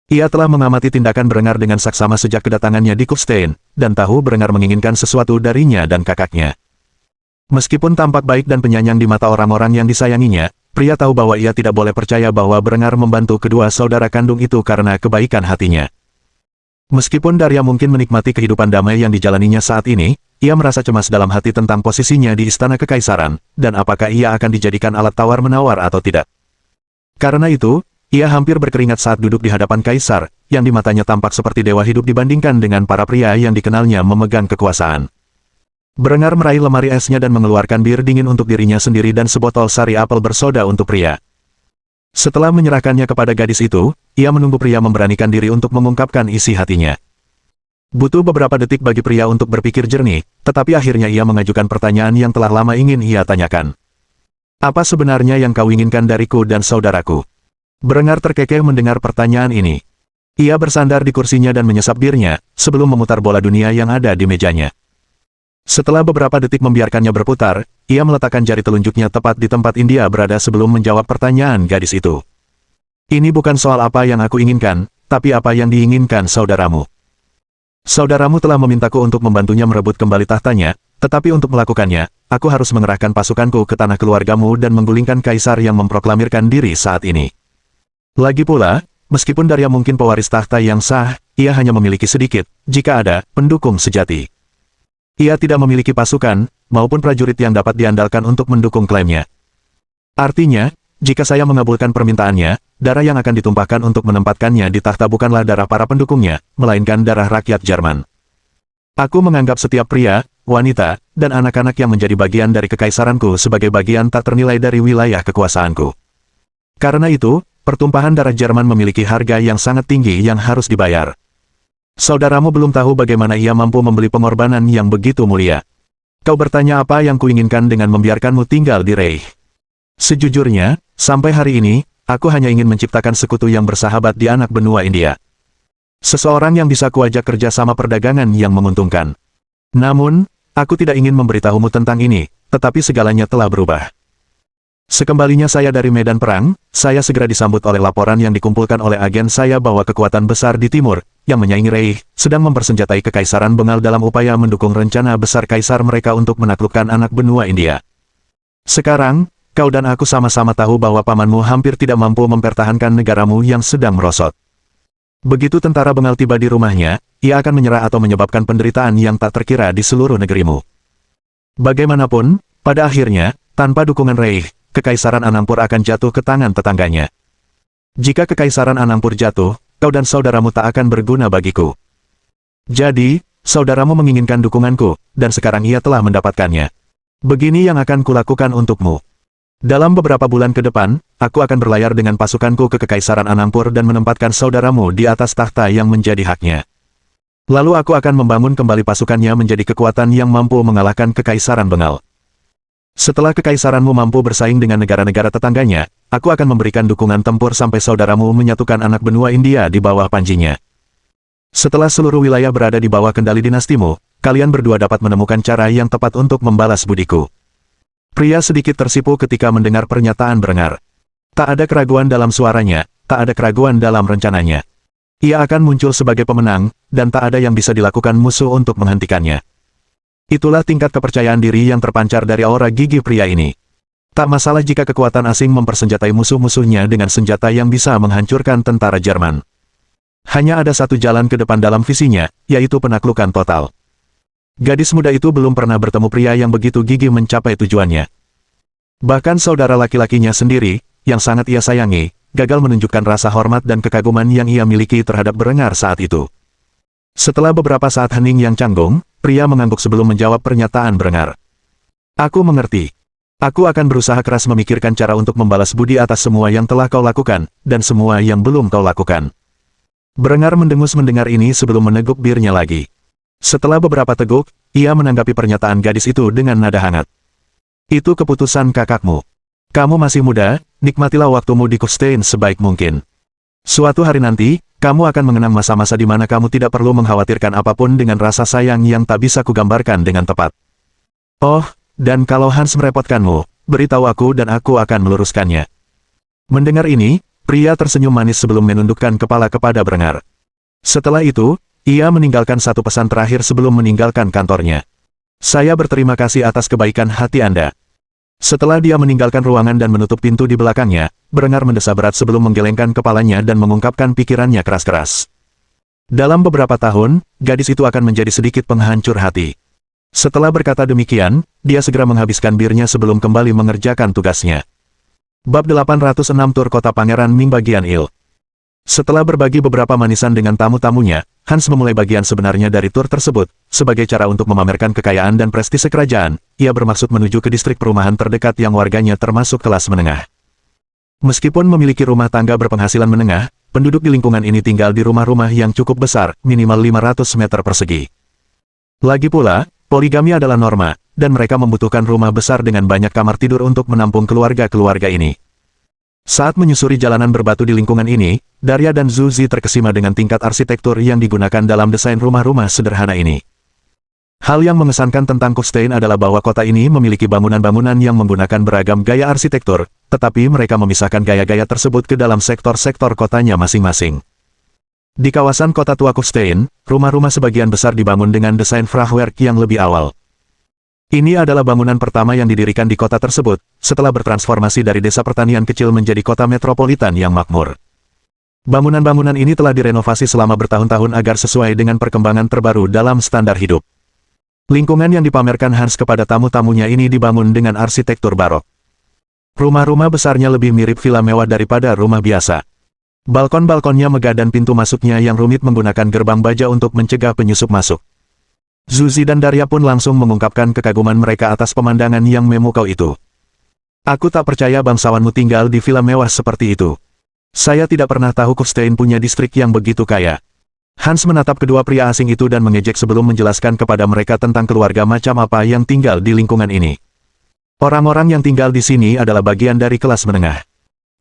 Ia telah mengamati tindakan Berengar dengan saksama sejak kedatangannya di Kufstein, dan tahu Berengar menginginkan sesuatu darinya dan kakaknya. Meskipun tampak baik dan penyayang di mata orang-orang yang disayanginya, pria tahu bahwa ia tidak boleh percaya bahwa Berengar membantu kedua saudara kandung itu karena kebaikan hatinya. Meskipun Darya mungkin menikmati kehidupan damai yang dijalaninya saat ini, ia merasa cemas dalam hati tentang posisinya di Istana Kekaisaran, dan apakah ia akan dijadikan alat tawar-menawar atau tidak. Karena itu, ia hampir berkeringat saat duduk di hadapan Kaisar, yang di matanya tampak seperti dewa hidup dibandingkan dengan para pria yang dikenalnya memegang kekuasaan. Berengar meraih lemari esnya dan mengeluarkan bir dingin untuk dirinya sendiri dan sebotol sari apel bersoda untuk pria. Setelah menyerahkannya kepada gadis itu, ia menunggu pria memberanikan diri untuk mengungkapkan isi hatinya. Butuh beberapa detik bagi pria untuk berpikir jernih, tetapi akhirnya ia mengajukan pertanyaan yang telah lama ingin ia tanyakan. "Apa sebenarnya yang kau inginkan dariku dan saudaraku?" Berengar terkekeh mendengar pertanyaan ini. Ia bersandar di kursinya dan menyesap birnya, sebelum memutar bola dunia yang ada di mejanya. Setelah beberapa detik membiarkannya berputar, ia meletakkan jari telunjuknya tepat di tempat India berada sebelum menjawab pertanyaan gadis itu. "Ini bukan soal apa yang aku inginkan, tapi apa yang diinginkan saudaramu. Saudaramu telah memintaku untuk membantunya merebut kembali tahtanya, tetapi untuk melakukannya, aku harus mengerahkan pasukanku ke tanah keluargamu dan menggulingkan kaisar yang memproklamirkan diri saat ini. Lagi pula, meskipun Darya mungkin pewaris tahta yang sah, ia hanya memiliki sedikit, jika ada, pendukung sejati. Ia tidak memiliki pasukan, maupun prajurit yang dapat diandalkan untuk mendukung klaimnya. Artinya, jika saya mengabulkan permintaannya, darah yang akan ditumpahkan untuk menempatkannya di takhta bukanlah darah para pendukungnya, melainkan darah rakyat Jerman. Aku menganggap setiap pria, wanita, dan anak-anak yang menjadi bagian dari kekaisaranku sebagai bagian tak ternilai dari wilayah kekuasaanku. Karena itu, pertumpahan darah Jerman memiliki harga yang sangat tinggi yang harus dibayar. Saudaramu belum tahu bagaimana ia mampu membeli pengorbanan yang begitu mulia. Kau bertanya apa yang kuinginkan dengan membiarkanmu tinggal di Reich. Sejujurnya, sampai hari ini, aku hanya ingin menciptakan sekutu yang bersahabat di anak benua India. Seseorang yang bisa kuajak kerja sama perdagangan yang menguntungkan. Namun, aku tidak ingin memberitahumu tentang ini, tetapi segalanya telah berubah. Sekembalinya saya dari medan perang, saya segera disambut oleh laporan yang dikumpulkan oleh agen saya bahwa kekuatan besar di timur, yang menyaingi Reich, sedang mempersenjatai kekaisaran Bengal dalam upaya mendukung rencana besar kaisar mereka untuk menaklukkan anak benua India. Sekarang, kau dan aku sama-sama tahu bahwa pamanmu hampir tidak mampu mempertahankan negaramu yang sedang merosot. Begitu tentara Bengal tiba di rumahnya, ia akan menyerah atau menyebabkan penderitaan yang tak terkira di seluruh negerimu. Bagaimanapun, pada akhirnya, tanpa dukungan Reich, Kekaisaran Anangpur akan jatuh ke tangan tetangganya. Jika Kekaisaran Anangpur jatuh, kau dan saudaramu tak akan berguna bagiku. Jadi, saudaramu menginginkan dukunganku, dan sekarang ia telah mendapatkannya. Begini yang akan kulakukan untukmu. Dalam beberapa bulan ke depan, aku akan berlayar dengan pasukanku ke Kekaisaran Anangpur dan menempatkan saudaramu di atas takhta yang menjadi haknya. Lalu aku akan membangun kembali pasukannya menjadi kekuatan yang mampu mengalahkan Kekaisaran Bengal. Setelah kekaisaranmu mampu bersaing dengan negara-negara tetangganya, aku akan memberikan dukungan tempur sampai saudaramu menyatukan anak benua India di bawah panjinya. Setelah seluruh wilayah berada di bawah kendali dinastimu, kalian berdua dapat menemukan cara yang tepat untuk membalas budiku. Pria sedikit tersipu ketika mendengar pernyataan Berengar. Tak ada keraguan dalam suaranya, tak ada keraguan dalam rencananya. Ia akan muncul sebagai pemenang, dan tak ada yang bisa dilakukan musuh untuk menghentikannya. Itulah tingkat kepercayaan diri yang terpancar dari aura gigih pria ini. Tak masalah jika kekuatan asing mempersenjatai musuh-musuhnya dengan senjata yang bisa menghancurkan tentara Jerman. Hanya ada satu jalan ke depan dalam visinya, yaitu penaklukan total. Gadis muda itu belum pernah bertemu pria yang begitu gigih mencapai tujuannya. Bahkan saudara laki-lakinya sendiri, yang sangat ia sayangi, gagal menunjukkan rasa hormat dan kekaguman yang ia miliki terhadap Berengar saat itu. Setelah beberapa saat hening yang canggung, pria mengangguk sebelum menjawab pernyataan Berengar. Aku mengerti. Aku akan berusaha keras memikirkan cara untuk membalas budi atas semua yang telah kau lakukan, dan semua yang belum kau lakukan. Berengar mendengus mendengar ini sebelum meneguk birnya lagi. Setelah beberapa teguk, ia menanggapi pernyataan gadis itu dengan nada hangat. Itu keputusan kakakmu. Kamu masih muda, nikmatilah waktumu di Kufstein sebaik mungkin. Suatu hari nanti, kamu akan mengenang masa-masa di mana kamu tidak perlu mengkhawatirkan apapun dengan rasa sayang yang tak bisa kugambarkan dengan tepat. Oh, dan kalau Hans merepotkanmu, beritahu aku dan aku akan meluruskannya. Mendengar ini, pria tersenyum manis sebelum menundukkan kepala kepada Berengar. Setelah itu, ia meninggalkan satu pesan terakhir sebelum meninggalkan kantornya. Saya berterima kasih atas kebaikan hati Anda. Setelah dia meninggalkan ruangan dan menutup pintu di belakangnya, Berengar mendesah berat sebelum menggelengkan kepalanya dan mengungkapkan pikirannya keras-keras. Dalam beberapa tahun, gadis itu akan menjadi sedikit penghancur hati. Setelah berkata demikian, dia segera menghabiskan birnya sebelum kembali mengerjakan tugasnya. Bab 806 Tur Kota Pangeran Ming Bagian Il. Setelah berbagi beberapa manisan dengan tamu-tamunya, Hans memulai bagian sebenarnya dari tur tersebut. Sebagai cara untuk memamerkan kekayaan dan prestise kerajaan, ia bermaksud menuju ke distrik perumahan terdekat yang warganya termasuk kelas menengah. Meskipun memiliki rumah tangga berpenghasilan menengah, penduduk di lingkungan ini tinggal di rumah-rumah yang cukup besar, minimal 500 meter persegi. Lagi pula, poligami adalah norma, dan mereka membutuhkan rumah besar dengan banyak kamar tidur untuk menampung keluarga-keluarga ini. Saat menyusuri jalanan berbatu di lingkungan ini, Darya dan Zuzi terkesima dengan tingkat arsitektur yang digunakan dalam desain rumah-rumah sederhana ini. Hal yang mengesankan tentang Kufstein adalah bahwa kota ini memiliki bangunan-bangunan yang menggunakan beragam gaya arsitektur, tetapi mereka memisahkan gaya-gaya tersebut ke dalam sektor-sektor kotanya masing-masing. Di kawasan kota tua Kufstein, rumah-rumah sebagian besar dibangun dengan desain Fachwerk yang lebih awal. Ini adalah bangunan pertama yang didirikan di kota tersebut, setelah bertransformasi dari desa pertanian kecil menjadi kota metropolitan yang makmur. Bangunan-bangunan ini telah direnovasi selama bertahun-tahun agar sesuai dengan perkembangan terbaru dalam standar hidup. Lingkungan yang dipamerkan Hans kepada tamu-tamunya ini dibangun dengan arsitektur barok. Rumah-rumah besarnya lebih mirip villa mewah daripada rumah biasa. Balkon-balkonnya megah dan pintu masuknya yang rumit menggunakan gerbang baja untuk mencegah penyusup masuk. Zuzi dan Darya pun langsung mengungkapkan kekaguman mereka atas pemandangan yang memukau itu. Aku tak percaya bangsawanmu tinggal di villa mewah seperti itu. Saya tidak pernah tahu Kufstein punya distrik yang begitu kaya. Hans menatap kedua pria asing itu dan mengejek sebelum menjelaskan kepada mereka tentang keluarga macam apa yang tinggal di lingkungan ini. Orang-orang yang tinggal di sini adalah bagian dari kelas menengah.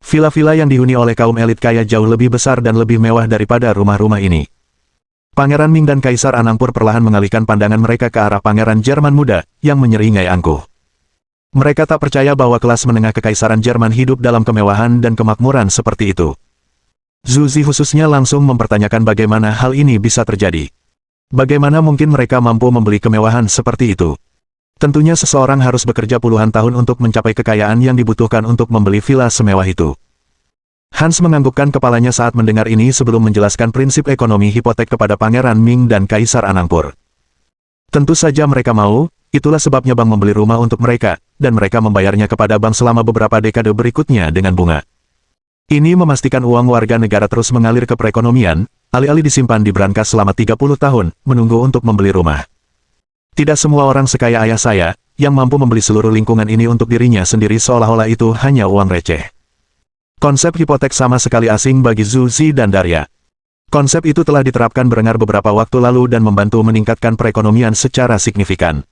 Villa-villa yang dihuni oleh kaum elit kaya jauh lebih besar dan lebih mewah daripada rumah-rumah ini. Pangeran Ming dan Kaisar Anangpur perlahan mengalihkan pandangan mereka ke arah Pangeran Jerman muda, yang menyeringai angkuh. Mereka tak percaya bahwa kelas menengah Kekaisaran Jerman hidup dalam kemewahan dan kemakmuran seperti itu. Zuzi khususnya langsung mempertanyakan bagaimana hal ini bisa terjadi. Bagaimana mungkin mereka mampu membeli kemewahan seperti itu? Tentunya seseorang harus bekerja puluhan tahun untuk mencapai kekayaan yang dibutuhkan untuk membeli villa semewah itu. Hans menganggukkan kepalanya saat mendengar ini sebelum menjelaskan prinsip ekonomi hipotek kepada Pangeran Ming dan Kaisar Anangpur. Tentu saja mereka mau, itulah sebabnya bank membeli rumah untuk mereka, dan mereka membayarnya kepada bank selama beberapa dekade berikutnya dengan bunga. Ini memastikan uang warga negara terus mengalir ke perekonomian, alih-alih disimpan di brankas selama 30 tahun, menunggu untuk membeli rumah. Tidak semua orang sekaya ayah saya, yang mampu membeli seluruh lingkungan ini untuk dirinya sendiri seolah-olah itu hanya uang receh. Konsep hipotek sama sekali asing bagi Zhu Zi dan Daria. Konsep itu telah diterapkan Brengar beberapa waktu lalu dan membantu meningkatkan perekonomian secara signifikan.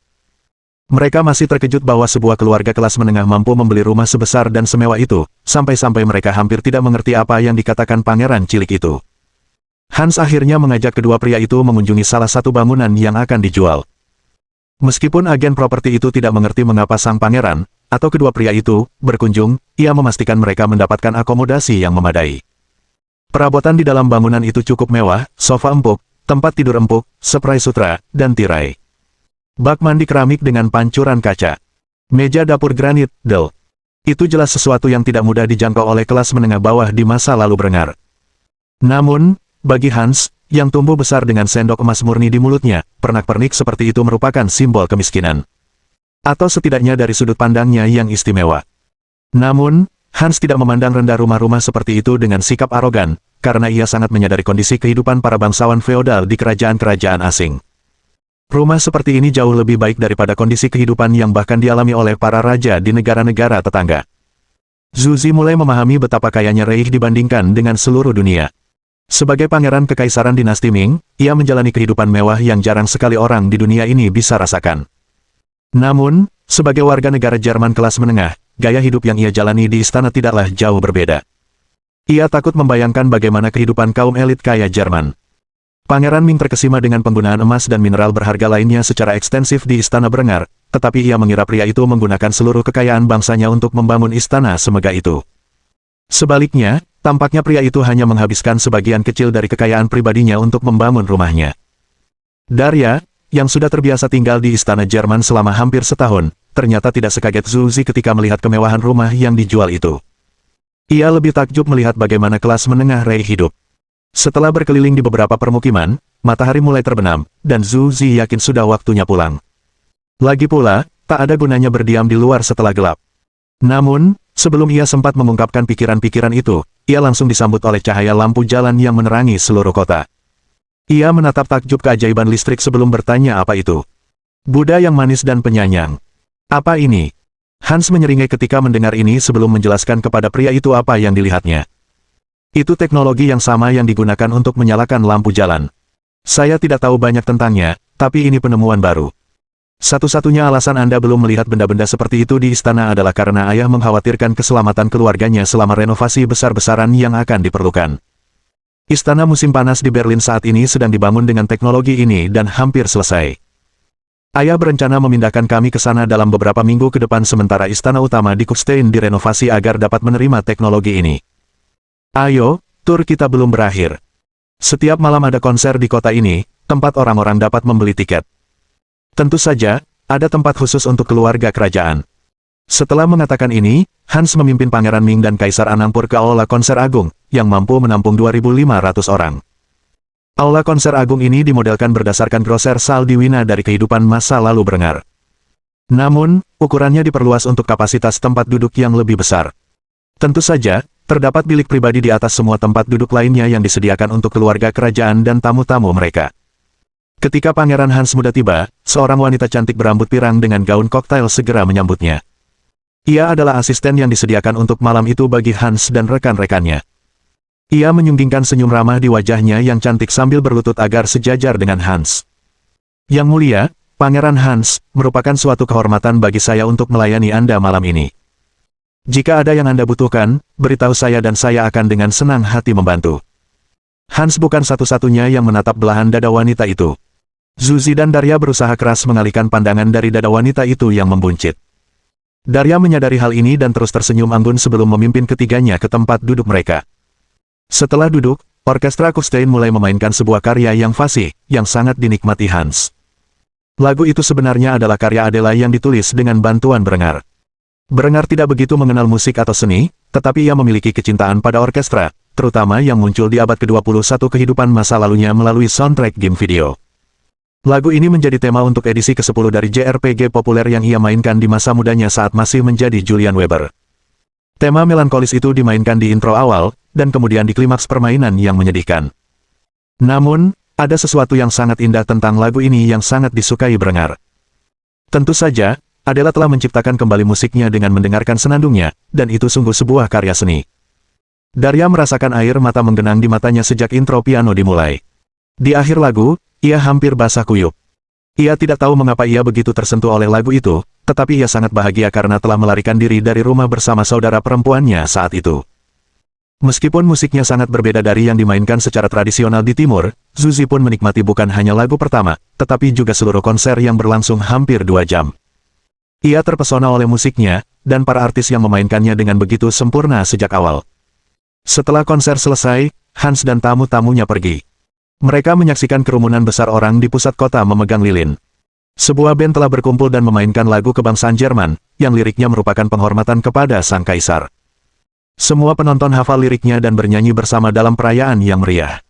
Mereka masih terkejut bahwa sebuah keluarga kelas menengah mampu membeli rumah sebesar dan semewah itu, sampai-sampai mereka hampir tidak mengerti apa yang dikatakan pangeran cilik itu. Hans akhirnya mengajak kedua pria itu mengunjungi salah satu bangunan yang akan dijual. Meskipun agen properti itu tidak mengerti mengapa sang pangeran, atau kedua pria itu, berkunjung, ia memastikan mereka mendapatkan akomodasi yang memadai. Perabotan di dalam bangunan itu cukup mewah, sofa empuk, tempat tidur empuk, spray sutra, dan tirai. Bak mandi keramik dengan pancuran kaca. Meja dapur granit, del. Itu jelas sesuatu yang tidak mudah dijangkau oleh kelas menengah bawah di masa lalu Brengar. Namun, bagi Hans, yang tumbuh besar dengan sendok emas murni di mulutnya, pernak-pernik seperti itu merupakan simbol kemiskinan. Atau setidaknya dari sudut pandangnya yang istimewa. Namun, Hans tidak memandang rendah rumah-rumah seperti itu dengan sikap arogan, karena ia sangat menyadari kondisi kehidupan para bangsawan feodal di kerajaan-kerajaan asing. Rumah seperti ini jauh lebih baik daripada kondisi kehidupan yang bahkan dialami oleh para raja di negara-negara tetangga. Zhu Zi mulai memahami betapa kayanya Reich dibandingkan dengan seluruh dunia. Sebagai pangeran kekaisaran dinasti Ming, ia menjalani kehidupan mewah yang jarang sekali orang di dunia ini bisa rasakan. Namun, sebagai warga negara Jerman kelas menengah, gaya hidup yang ia jalani di istana tidaklah jauh berbeda. Ia takut membayangkan bagaimana kehidupan kaum elit kaya Jerman. Pangeran Ming terkesima dengan penggunaan emas dan mineral berharga lainnya secara ekstensif di istana Brengar, tetapi ia mengira pria itu menggunakan seluruh kekayaan bangsanya untuk membangun istana semegah itu. Sebaliknya, tampaknya pria itu hanya menghabiskan sebagian kecil dari kekayaan pribadinya untuk membangun rumahnya. Daria, yang sudah terbiasa tinggal di istana Jerman selama hampir setahun, ternyata tidak sekaget Zhu Zi ketika melihat kemewahan rumah yang dijual itu. Ia lebih takjub melihat bagaimana kelas menengah Reich hidup. Setelah berkeliling di beberapa permukiman, matahari mulai terbenam, dan Zhu Zi yakin sudah waktunya pulang. Lagi pula, tak ada gunanya berdiam di luar setelah gelap. Namun, sebelum ia sempat mengungkapkan pikiran-pikiran itu, ia langsung disambut oleh cahaya lampu jalan yang menerangi seluruh kota. Ia menatap takjub keajaiban listrik sebelum bertanya apa itu. Buddha yang manis dan penyayang. Apa ini? Hans menyeringai ketika mendengar ini sebelum menjelaskan kepada pria itu apa yang dilihatnya. Itu teknologi yang sama yang digunakan untuk menyalakan lampu jalan. Saya tidak tahu banyak tentangnya, tapi ini penemuan baru. Satu-satunya alasan Anda belum melihat benda-benda seperti itu di istana adalah karena ayah mengkhawatirkan keselamatan keluarganya selama renovasi besar-besaran yang akan diperlukan. Istana musim panas di Berlin saat ini sedang dibangun dengan teknologi ini dan hampir selesai. Ayah berencana memindahkan kami ke sana dalam beberapa minggu ke depan sementara istana utama di Kufstein direnovasi agar dapat menerima teknologi ini. Ayo, tur kita belum berakhir. Setiap malam ada konser di kota ini, tempat orang-orang dapat membeli tiket. Tentu saja, ada tempat khusus untuk keluarga kerajaan. Setelah mengatakan ini, Hans memimpin Pangeran Ming dan Kaisar Anangpur ke Aula Konser Agung, yang mampu menampung 2.500 orang. Aula Konser Agung ini dimodelkan berdasarkan Grosser Saal di Wina dari kehidupan masa lalu Brengar. Namun, ukurannya diperluas untuk kapasitas tempat duduk yang lebih besar. Tentu saja, terdapat bilik pribadi di atas semua tempat duduk lainnya yang disediakan untuk keluarga kerajaan dan tamu-tamu mereka. Ketika Pangeran Hans muda tiba, seorang wanita cantik berambut pirang dengan gaun koktail segera menyambutnya. Ia adalah asisten yang disediakan untuk malam itu bagi Hans dan rekan-rekannya. Ia menyunggingkan senyum ramah di wajahnya yang cantik sambil berlutut agar sejajar dengan Hans. Yang mulia, Pangeran Hans, merupakan suatu kehormatan bagi saya untuk melayani Anda malam ini. Jika ada yang Anda butuhkan, beritahu saya dan saya akan dengan senang hati membantu. Hans bukan satu-satunya yang menatap belahan dada wanita itu. Zhu Zi dan Daria berusaha keras mengalihkan pandangan dari dada wanita itu yang membuncit. Daria menyadari hal ini dan terus tersenyum anggun sebelum memimpin ketiganya ke tempat duduk mereka. Setelah duduk, orkestra Kufstein mulai memainkan sebuah karya yang fasih, yang sangat dinikmati Hans. Lagu itu sebenarnya adalah karya Adela yang ditulis dengan bantuan Brengar. Brengar tidak begitu mengenal musik atau seni, tetapi ia memiliki kecintaan pada orkestra, terutama yang muncul di abad ke-21 kehidupan masa lalunya melalui soundtrack game video. Lagu ini menjadi tema untuk edisi ke-10 dari JRPG populer yang ia mainkan di masa mudanya saat masih menjadi Julian Weber. Tema melankolis itu dimainkan di intro awal, dan kemudian di klimaks permainan yang menyedihkan. Namun, ada sesuatu yang sangat indah tentang lagu ini yang sangat disukai Brengar. Tentu saja, Adela telah menciptakan kembali musiknya dengan mendengarkan senandungnya, dan itu sungguh sebuah karya seni. Daria merasakan air mata menggenang di matanya sejak intro piano dimulai. Di akhir lagu, ia hampir basah kuyup. Ia tidak tahu mengapa ia begitu tersentuh oleh lagu itu, tetapi ia sangat bahagia karena telah melarikan diri dari rumah bersama saudara perempuannya saat itu. Meskipun musiknya sangat berbeda dari yang dimainkan secara tradisional di Timur, Zuzi pun menikmati bukan hanya lagu pertama, tetapi juga seluruh konser yang berlangsung hampir 2 jam. Ia terpesona oleh musiknya, dan para artis yang memainkannya dengan begitu sempurna sejak awal. Setelah konser selesai, Hans dan tamu-tamunya pergi. Mereka menyaksikan kerumunan besar orang di pusat kota memegang lilin. Sebuah band telah berkumpul dan memainkan lagu kebangsaan Jerman, yang liriknya merupakan penghormatan kepada Sang Kaisar. Semua penonton hafal liriknya dan bernyanyi bersama dalam perayaan yang meriah.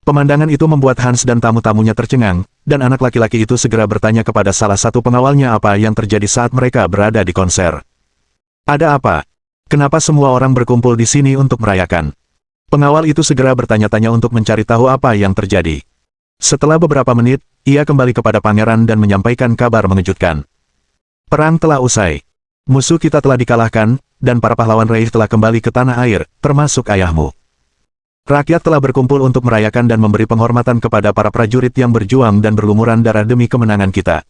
Pemandangan itu membuat Hans dan tamu-tamunya tercengang, dan anak laki-laki itu segera bertanya kepada salah satu pengawalnya apa yang terjadi saat mereka berada di konser. Ada apa? Kenapa semua orang berkumpul di sini untuk merayakan? Pengawal itu segera bertanya-tanya untuk mencari tahu apa yang terjadi. Setelah beberapa menit, ia kembali kepada pangeran dan menyampaikan kabar mengejutkan. Perang telah usai. Musuh kita telah dikalahkan, dan para pahlawan Reich telah kembali ke tanah air, termasuk ayahmu. Rakyat telah berkumpul untuk merayakan dan memberi penghormatan kepada para prajurit yang berjuang dan berlumuran darah demi kemenangan kita.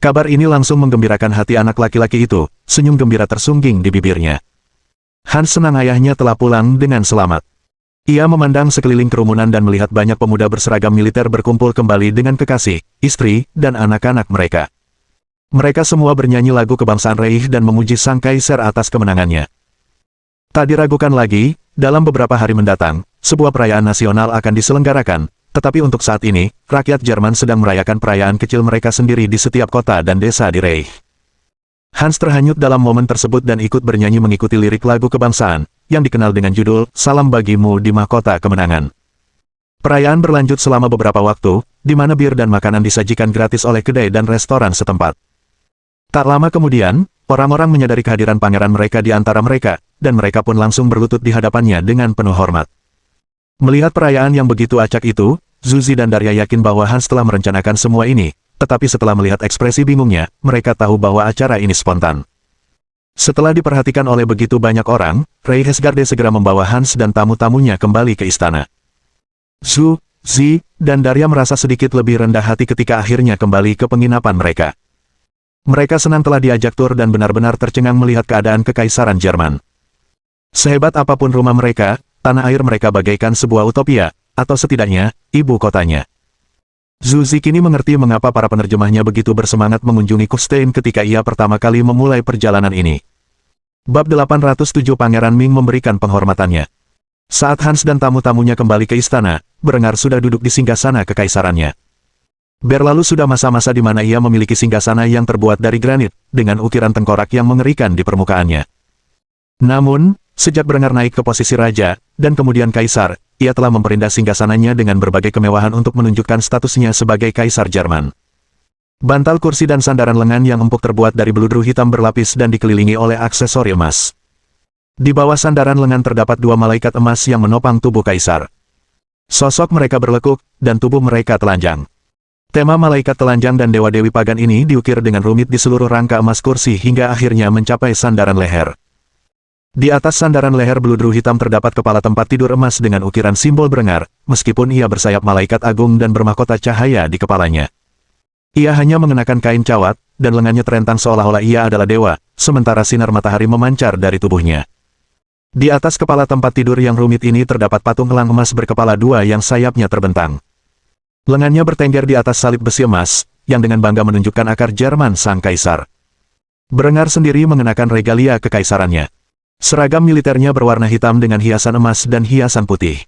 Kabar ini langsung menggembirakan hati anak laki-laki itu, senyum gembira tersungging di bibirnya. Hans senang ayahnya telah pulang dengan selamat. Ia memandang sekeliling kerumunan dan melihat banyak pemuda berseragam militer berkumpul kembali dengan kekasih, istri, dan anak-anak mereka. Mereka semua bernyanyi lagu kebangsaan Reich dan memuji Sang Kaisar atas kemenangannya. Tak diragukan lagi, dalam beberapa hari mendatang, sebuah perayaan nasional akan diselenggarakan, tetapi untuk saat ini, rakyat Jerman sedang merayakan perayaan kecil mereka sendiri di setiap kota dan desa di Reich. Hans terhanyut dalam momen tersebut dan ikut bernyanyi mengikuti lirik lagu kebangsaan, yang dikenal dengan judul Salam Bagimu di Mahkota Kemenangan. Perayaan berlanjut selama beberapa waktu, di mana bir dan makanan disajikan gratis oleh kedai dan restoran setempat. Tak lama kemudian, orang-orang menyadari kehadiran pangeran mereka di antara mereka, dan mereka pun langsung berlutut di hadapannya dengan penuh hormat. Melihat perayaan yang begitu acak itu, Zuzi dan Daria yakin bahwa Hans telah merencanakan semua ini, tetapi setelah melihat ekspresi bingungnya, mereka tahu bahwa acara ini spontan. Setelah diperhatikan oleh begitu banyak orang, Reihesgarde segera membawa Hans dan tamu-tamunya kembali ke istana. Zuzi dan Daria merasa sedikit lebih rendah hati ketika akhirnya kembali ke penginapan mereka. Mereka senang telah diajak tur dan benar-benar tercengang melihat keadaan kekaisaran Jerman. Sehebat apapun rumah mereka, tanah air mereka bagaikan sebuah utopia, atau setidaknya, ibu kotanya. Zuzi kini mengerti mengapa para penerjemahnya begitu bersemangat mengunjungi Kufstein ketika ia pertama kali memulai perjalanan ini. Bab 807 Pangeran Ming memberikan penghormatannya. Saat Hans dan tamu-tamunya kembali ke istana, Brengar sudah duduk di singgasana kekaisarannya. Berlalu sudah masa-masa di mana ia memiliki singgasana yang terbuat dari granit, dengan ukiran tengkorak yang mengerikan di permukaannya. Namun, sejak Brengar naik ke posisi raja, dan kemudian kaisar, ia telah memperindah singgasananya dengan berbagai kemewahan untuk menunjukkan statusnya sebagai kaisar Jerman. Bantal kursi dan sandaran lengan yang empuk terbuat dari beludru hitam berlapis dan dikelilingi oleh aksesori emas. Di bawah sandaran lengan terdapat 2 malaikat emas yang menopang tubuh kaisar. Sosok mereka berlekuk, dan tubuh mereka telanjang. Tema malaikat telanjang dan dewa-dewi pagan ini diukir dengan rumit di seluruh rangka emas kursi hingga akhirnya mencapai sandaran leher. Di atas sandaran leher beludru hitam terdapat kepala tempat tidur emas dengan ukiran simbol Brengar, meskipun ia bersayap malaikat agung dan bermahkota cahaya di kepalanya. Ia hanya mengenakan kain cawat, dan lengannya terentang seolah-olah ia adalah dewa, sementara sinar matahari memancar dari tubuhnya. Di atas kepala tempat tidur yang rumit ini terdapat patung elang emas berkepala 2 yang sayapnya terbentang. Lengannya bertengger di atas salib besi emas, yang dengan bangga menunjukkan akar Jerman sang kaisar. Brengar sendiri mengenakan regalia kekaisarannya. Seragam militernya berwarna hitam dengan hiasan emas dan hiasan putih.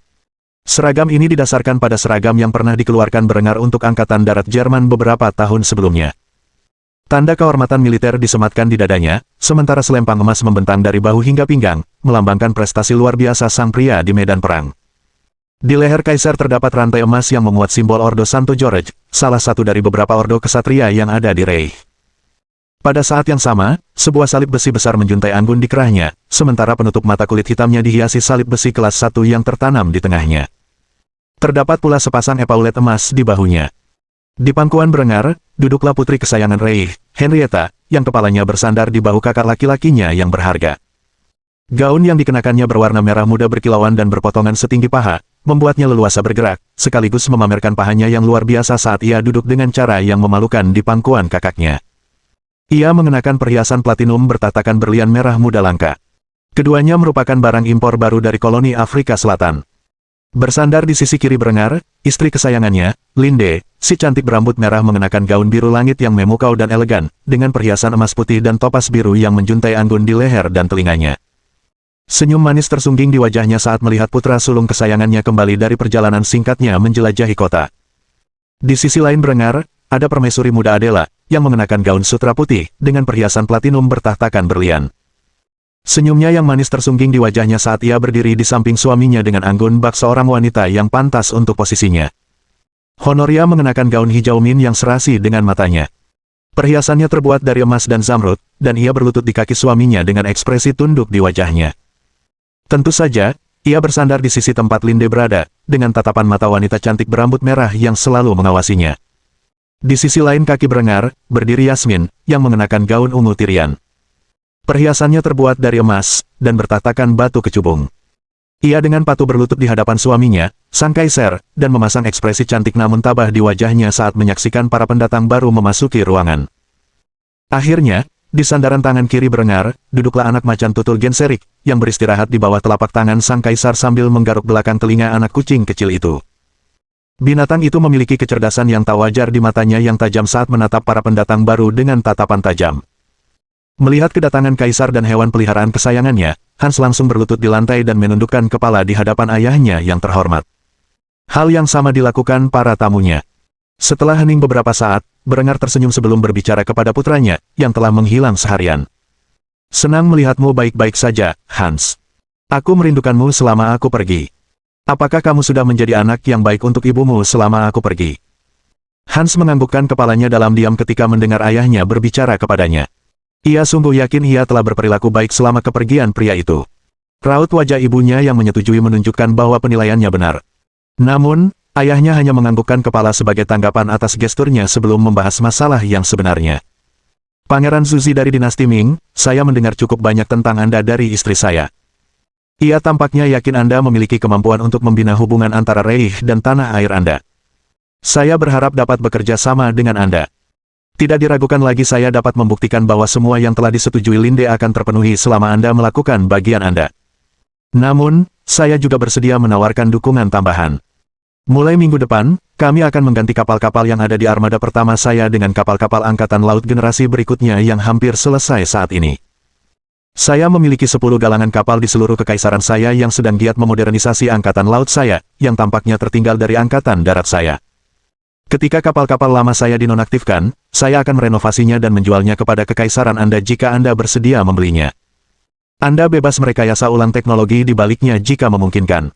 Seragam ini didasarkan pada seragam yang pernah dikeluarkan Brengar untuk Angkatan Darat Jerman beberapa tahun sebelumnya. Tanda kehormatan militer disematkan di dadanya, sementara selempang emas membentang dari bahu hingga pinggang, melambangkan prestasi luar biasa sang pria di medan perang. Di leher kaisar terdapat rantai emas yang memuat simbol Ordo Santo George, salah satu dari beberapa ordo kesatria yang ada di Reich. Pada saat yang sama, sebuah salib besi besar menjuntai anggun di kerahnya, sementara penutup mata kulit hitamnya dihiasi salib besi kelas 1 yang tertanam di tengahnya. Terdapat pula sepasang epaulet emas di bahunya. Di pangkuan berengar, duduklah putri kesayangan Rey, Henrietta, yang kepalanya bersandar di bahu kakak laki-lakinya yang berharga. Gaun yang dikenakannya berwarna merah muda berkilauan dan berpotongan setinggi paha, membuatnya leluasa bergerak, sekaligus memamerkan pahanya yang luar biasa saat ia duduk dengan cara yang memalukan di pangkuan kakaknya. Ia mengenakan perhiasan platinum bertatakan berlian merah muda langka. Keduanya merupakan barang impor baru dari koloni Afrika Selatan. Bersandar di sisi kiri berengar, istri kesayangannya, Linde, si cantik berambut merah mengenakan gaun biru langit yang memukau dan elegan, dengan perhiasan emas putih dan topas biru yang menjuntai anggun di leher dan telinganya. Senyum manis tersungging di wajahnya saat melihat putra sulung kesayangannya kembali dari perjalanan singkatnya menjelajahi kota. Di sisi lain berengar, ada permaisuri muda Adela, yang mengenakan gaun sutra putih, dengan perhiasan platinum bertahtakan berlian. Senyumnya yang manis tersungging di wajahnya saat ia berdiri di samping suaminya dengan anggun bak seorang wanita yang pantas untuk posisinya. Honoria mengenakan gaun hijau min yang serasi dengan matanya. Perhiasannya terbuat dari emas dan zamrud, dan ia berlutut di kaki suaminya dengan ekspresi tunduk di wajahnya. Tentu saja, ia bersandar di sisi tempat Linde berada, dengan tatapan mata wanita cantik berambut merah yang selalu mengawasinya. Di sisi lain kaki berengar, berdiri Yasmin, yang mengenakan gaun ungu tirian. Perhiasannya terbuat dari emas, dan bertatakan batu kecubung. Ia dengan patuh berlutut di hadapan suaminya, sang kaisar, dan memasang ekspresi cantik namun tabah di wajahnya saat menyaksikan para pendatang baru memasuki ruangan. Akhirnya, di sandaran tangan kiri berengar, duduklah anak macan tutul Genserik, yang beristirahat di bawah telapak tangan sang kaisar sambil menggaruk belakang telinga anak kucing kecil itu. Binatang itu memiliki kecerdasan yang tak wajar di matanya yang tajam saat menatap para pendatang baru dengan tatapan tajam. Melihat kedatangan kaisar dan hewan peliharaan kesayangannya, Hans langsung berlutut di lantai dan menundukkan kepala di hadapan ayahnya yang terhormat. Hal yang sama dilakukan para tamunya. Setelah hening beberapa saat, berengar tersenyum sebelum berbicara kepada putranya, yang telah menghilang seharian. Senang melihatmu baik-baik saja, Hans. Aku merindukanmu selama aku pergi. Apakah kamu sudah menjadi anak yang baik untuk ibumu selama aku pergi? Hans menganggukkan kepalanya dalam diam ketika mendengar ayahnya berbicara kepadanya. Ia sungguh yakin ia telah berperilaku baik selama kepergian pria itu. Raut wajah ibunya yang menyetujui menunjukkan bahwa penilaiannya benar. Namun, ayahnya hanya menganggukkan kepala sebagai tanggapan atas gesturnya sebelum membahas masalah yang sebenarnya. Pangeran Zuzi dari dinasti Ming, saya mendengar cukup banyak tentang Anda dari istri saya. Ia tampaknya yakin Anda memiliki kemampuan untuk membina hubungan antara Reich dan tanah air Anda. Saya berharap dapat bekerja sama dengan Anda. Tidak diragukan lagi saya dapat membuktikan bahwa semua yang telah disetujui Linde akan terpenuhi selama Anda melakukan bagian Anda. Namun, saya juga bersedia menawarkan dukungan tambahan. Mulai minggu depan, kami akan mengganti kapal-kapal yang ada di armada pertama saya dengan kapal-kapal angkatan laut generasi berikutnya yang hampir selesai saat ini. Saya memiliki 10 galangan kapal di seluruh kekaisaran saya yang sedang giat memodernisasi angkatan laut saya, yang tampaknya tertinggal dari angkatan darat saya. Ketika kapal-kapal lama saya dinonaktifkan, saya akan merenovasinya dan menjualnya kepada kekaisaran Anda jika Anda bersedia membelinya. Anda bebas merekayasa ulang teknologi di baliknya jika memungkinkan.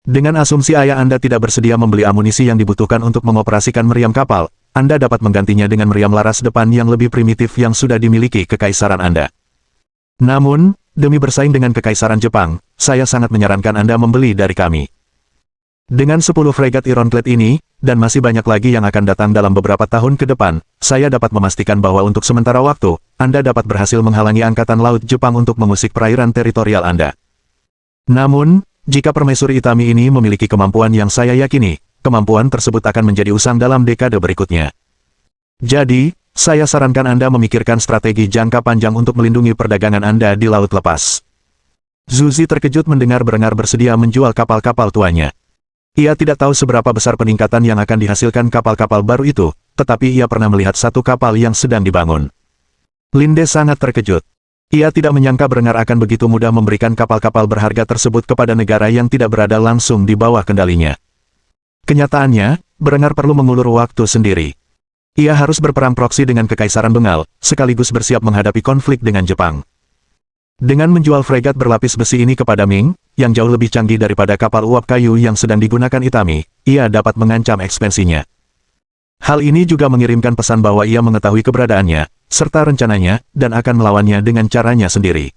Dengan asumsi ayah Anda tidak bersedia membeli amunisi yang dibutuhkan untuk mengoperasikan meriam kapal, Anda dapat menggantinya dengan meriam laras depan yang lebih primitif yang sudah dimiliki kekaisaran Anda. Namun, demi bersaing dengan kekaisaran Jepang, saya sangat menyarankan Anda membeli dari kami. Dengan 10 fregat ironclad ini, dan masih banyak lagi yang akan datang dalam beberapa tahun ke depan, saya dapat memastikan bahwa untuk sementara waktu, Anda dapat berhasil menghalangi Angkatan Laut Jepang untuk mengusik perairan teritorial Anda. Namun, jika Permaisuri Itami ini memiliki kemampuan yang saya yakini, kemampuan tersebut akan menjadi usang dalam dekade berikutnya. Jadi, saya sarankan Anda memikirkan strategi jangka panjang untuk melindungi perdagangan Anda di laut lepas. Zuzi terkejut mendengar berengar bersedia menjual kapal-kapal tuanya. Ia tidak tahu seberapa besar peningkatan yang akan dihasilkan kapal-kapal baru itu, tetapi ia pernah melihat satu kapal yang sedang dibangun. Linde sangat terkejut. Ia tidak menyangka berengar akan begitu mudah memberikan kapal-kapal berharga tersebut kepada negara yang tidak berada langsung di bawah kendalinya. Kenyataannya, berengar perlu mengulur waktu sendiri. Ia harus berperang proksi dengan Kekaisaran Bengal, sekaligus bersiap menghadapi konflik dengan Jepang. Dengan menjual fregat berlapis besi ini kepada Ming, yang jauh lebih canggih daripada kapal uap kayu yang sedang digunakan Itami, ia dapat mengancam ekspansinya. Hal ini juga mengirimkan pesan bahwa ia mengetahui keberadaannya, serta rencananya, dan akan melawannya dengan caranya sendiri.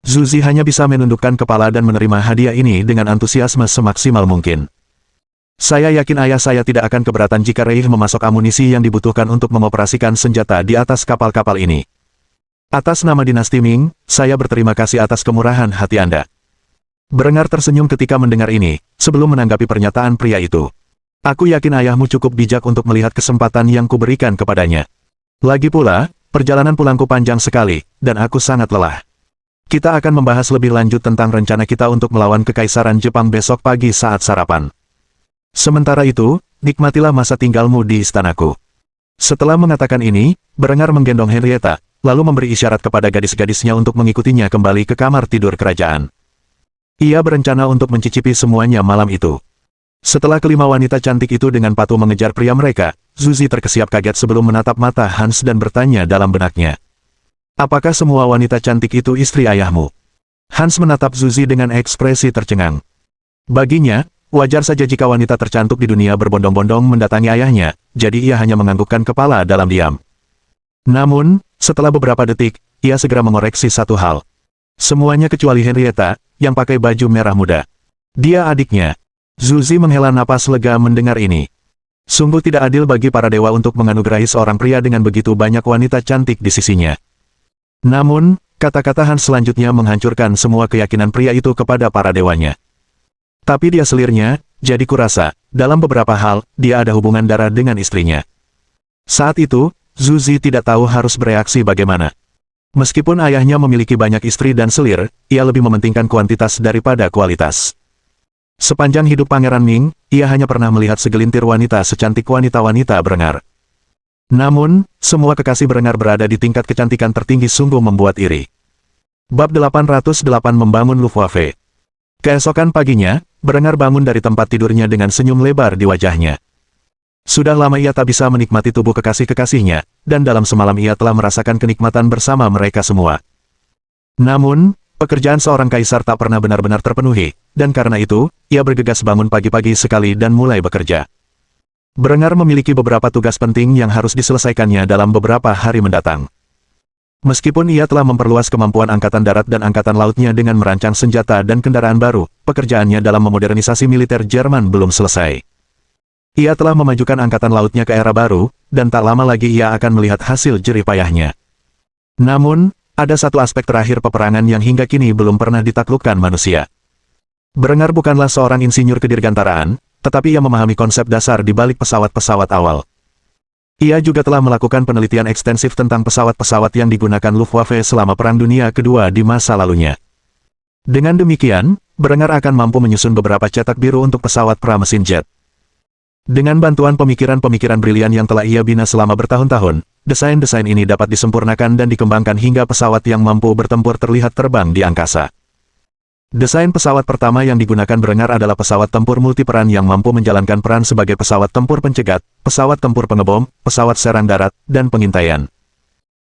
Zuzi hanya bisa menundukkan kepala dan menerima hadiah ini dengan antusiasme semaksimal mungkin. Saya yakin ayah saya tidak akan keberatan jika Reih memasok amunisi yang dibutuhkan untuk mengoperasikan senjata di atas kapal-kapal ini. Atas nama dinasti Ming, saya berterima kasih atas kemurahan hati Anda. Berengar tersenyum ketika mendengar ini, sebelum menanggapi pernyataan pria itu. Aku yakin ayahmu cukup bijak untuk melihat kesempatan yang kuberikan kepadanya. Lagi pula, perjalanan pulangku panjang sekali, dan aku sangat lelah. Kita akan membahas lebih lanjut tentang rencana kita untuk melawan Kekaisaran Jepang besok pagi saat sarapan. Sementara itu, nikmatilah masa tinggalmu di istanaku. Setelah mengatakan ini, Berengar menggendong Henrietta, lalu memberi isyarat kepada gadis-gadisnya untuk mengikutinya kembali ke kamar tidur kerajaan. Ia berencana untuk mencicipi semuanya malam itu. Setelah kelima wanita cantik itu dengan patuh mengejar pria mereka, Zuzi terkesiap kaget sebelum menatap mata Hans dan bertanya dalam benaknya. Apakah semua wanita cantik itu istri ayahmu? Hans menatap Zuzi dengan ekspresi tercengang. Baginya, wajar saja jika wanita tercantik di dunia berbondong-bondong mendatangi ayahnya, jadi ia hanya menganggukkan kepala dalam diam. Namun, setelah beberapa detik, ia segera mengoreksi satu hal. Semuanya kecuali Henrietta, yang pakai baju merah muda. Dia adiknya. Zuzi menghela napas lega mendengar ini. Sungguh tidak adil bagi para dewa untuk menganugerahi seorang pria dengan begitu banyak wanita cantik di sisinya. Namun, kata-kata Hans selanjutnya menghancurkan semua keyakinan pria itu kepada para dewanya. Tapi dia selirnya, jadi kurasa, dalam beberapa hal, dia ada hubungan darah dengan istrinya. Saat itu, Zuzi tidak tahu harus bereaksi bagaimana. Meskipun ayahnya memiliki banyak istri dan selir, ia lebih mementingkan kuantitas daripada kualitas. Sepanjang hidup Pangeran Ming, ia hanya pernah melihat segelintir wanita secantik wanita-wanita Berengar. Namun, semua kekasih Berengar berada di tingkat kecantikan tertinggi sungguh membuat iri. Bab 808 Membangun Luftwaffe. Keesokan paginya, Berengar bangun dari tempat tidurnya dengan senyum lebar di wajahnya. Sudah lama ia tak bisa menikmati tubuh kekasih-kekasihnya, dan dalam semalam ia telah merasakan kenikmatan bersama mereka semua. Namun, pekerjaan seorang kaisar tak pernah benar-benar terpenuhi, dan karena itu, ia bergegas bangun pagi-pagi sekali dan mulai bekerja. Berengar memiliki beberapa tugas penting yang harus diselesaikannya dalam beberapa hari mendatang. Meskipun ia telah memperluas kemampuan Angkatan Darat dan Angkatan Lautnya dengan merancang senjata dan kendaraan baru, pekerjaannya dalam memodernisasi militer Jerman belum selesai. Ia telah memajukan Angkatan Lautnya ke era baru, dan tak lama lagi ia akan melihat hasil jerih payahnya. Namun, ada satu aspek terakhir peperangan yang hingga kini belum pernah ditaklukkan manusia. Berengar bukanlah seorang insinyur kedirgantaraan, tetapi ia memahami konsep dasar di balik pesawat-pesawat awal. Ia juga telah melakukan penelitian ekstensif tentang pesawat-pesawat yang digunakan Luftwaffe selama Perang Dunia Kedua di masa lalunya. Dengan demikian, Berengar akan mampu menyusun beberapa cetak biru untuk pesawat pramesin jet. Dengan bantuan pemikiran-pemikiran brilian yang telah ia bina selama bertahun-tahun, desain-desain ini dapat disempurnakan dan dikembangkan hingga pesawat yang mampu bertempur terlihat terbang di angkasa. Desain pesawat pertama yang digunakan Berengar adalah pesawat tempur multiperan yang mampu menjalankan peran sebagai pesawat tempur pencegat, pesawat tempur pengebom, pesawat serang darat, dan pengintaian.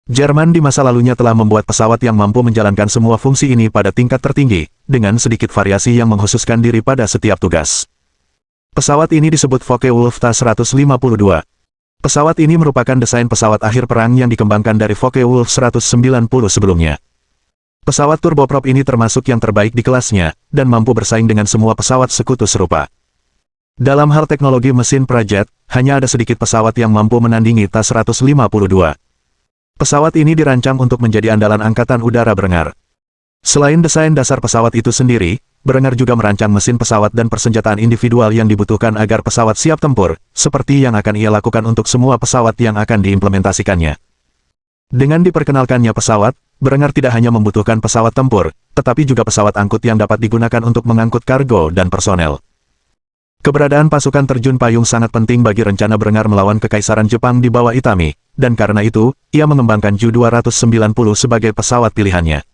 Jerman di masa lalunya telah membuat pesawat yang mampu menjalankan semua fungsi ini pada tingkat tertinggi, dengan sedikit variasi yang mengkhususkan diri pada setiap tugas. Pesawat ini disebut Focke-Wulf Ta-152. Pesawat ini merupakan desain pesawat akhir perang yang dikembangkan dari Focke-Wulf 190 sebelumnya. Pesawat turboprop ini termasuk yang terbaik di kelasnya, dan mampu bersaing dengan semua pesawat sekutu serupa. Dalam hal teknologi mesin prajet, hanya ada sedikit pesawat yang mampu menandingi Ta-152. Pesawat ini dirancang untuk menjadi andalan Angkatan Udara Berengar. Selain desain dasar pesawat itu sendiri, Berengar juga merancang mesin pesawat dan persenjataan individual yang dibutuhkan agar pesawat siap tempur, seperti yang akan ia lakukan untuk semua pesawat yang akan diimplementasikannya. Dengan diperkenalkannya pesawat, Berengar tidak hanya membutuhkan pesawat tempur, tetapi juga pesawat angkut yang dapat digunakan untuk mengangkut kargo dan personel. Keberadaan pasukan terjun payung sangat penting bagi rencana Berengar melawan Kekaisaran Jepang di bawah Itami, dan karena itu, ia mengembangkan Ju-290 sebagai pesawat pilihannya.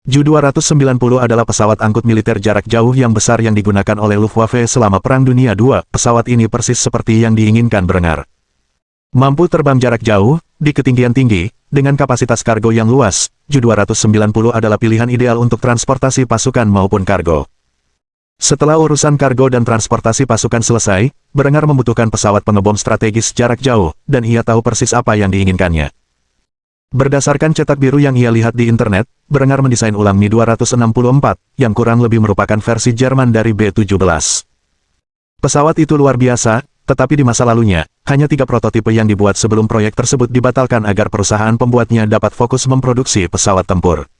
Ju-290 adalah pesawat angkut militer jarak jauh yang besar yang digunakan oleh Luftwaffe selama Perang Dunia II. Pesawat ini persis seperti yang diinginkan Berengar. Mampu terbang jarak jauh, di ketinggian tinggi, dengan kapasitas kargo yang luas, Ju-290 adalah pilihan ideal untuk transportasi pasukan maupun kargo. Setelah urusan kargo dan transportasi pasukan selesai, Berengar membutuhkan pesawat pengebom strategis jarak jauh, dan ia tahu persis apa yang diinginkannya. Berdasarkan cetak biru yang ia lihat di internet, Berengar mendesain ulang Mi-264, yang kurang lebih merupakan versi Jerman dari B-17. Pesawat itu luar biasa, tetapi di masa lalunya, hanya 3 prototipe yang dibuat sebelum proyek tersebut dibatalkan agar perusahaan pembuatnya dapat fokus memproduksi pesawat tempur.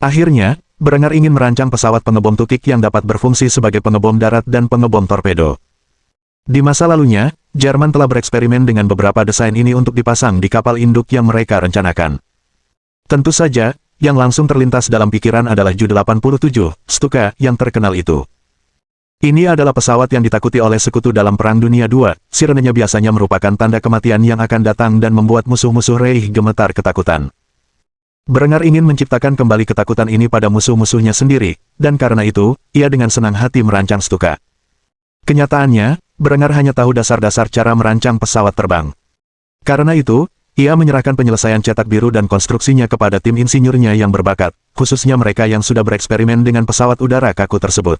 Akhirnya, Brenger ingin merancang pesawat pengebom tukik yang dapat berfungsi sebagai pengebom darat dan pengebom torpedo. Di masa lalunya, Jerman telah bereksperimen dengan beberapa desain ini untuk dipasang di kapal induk yang mereka rencanakan. Tentu saja, yang langsung terlintas dalam pikiran adalah Ju-87, Stuka, yang terkenal itu. Ini adalah pesawat yang ditakuti oleh sekutu dalam Perang Dunia II, sirenenya biasanya merupakan tanda kematian yang akan datang dan membuat musuh-musuh Reich gemetar ketakutan. Brenger ingin menciptakan kembali ketakutan ini pada musuh-musuhnya sendiri, dan karena itu, ia dengan senang hati merancang Stuka. Kenyataannya, Brenger hanya tahu dasar-dasar cara merancang pesawat terbang. Karena itu, ia menyerahkan penyelesaian cetak biru dan konstruksinya kepada tim insinyurnya yang berbakat, khususnya mereka yang sudah bereksperimen dengan pesawat udara kaku tersebut.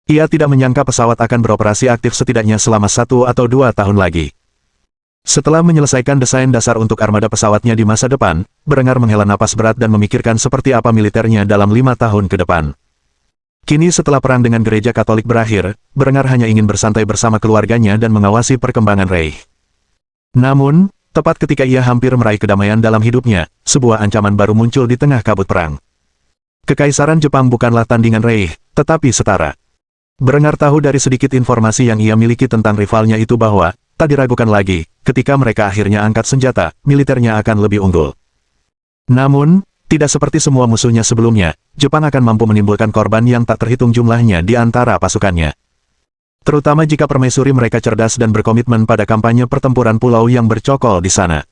Ia tidak menyangka pesawat akan beroperasi aktif setidaknya selama 1 atau 2 tahun lagi. Setelah menyelesaikan desain dasar untuk armada pesawatnya di masa depan, Brenger menghela napas berat dan memikirkan seperti apa militernya dalam 5 tahun ke depan. Kini setelah perang dengan gereja Katolik berakhir, Brenger hanya ingin bersantai bersama keluarganya dan mengawasi perkembangan Reich. Namun, tepat ketika ia hampir meraih kedamaian dalam hidupnya, sebuah ancaman baru muncul di tengah kabut perang. Kekaisaran Jepang bukanlah tandingan Reich, tetapi setara. Brenger tahu dari sedikit informasi yang ia miliki tentang rivalnya itu bahwa, tak diragukan lagi, ketika mereka akhirnya angkat senjata, militernya akan lebih unggul. Namun, tidak seperti semua musuhnya sebelumnya, Jepang akan mampu menimbulkan korban yang tak terhitung jumlahnya di antara pasukannya. Terutama jika permaisuri mereka cerdas dan berkomitmen pada kampanye pertempuran pulau yang bercokol di sana.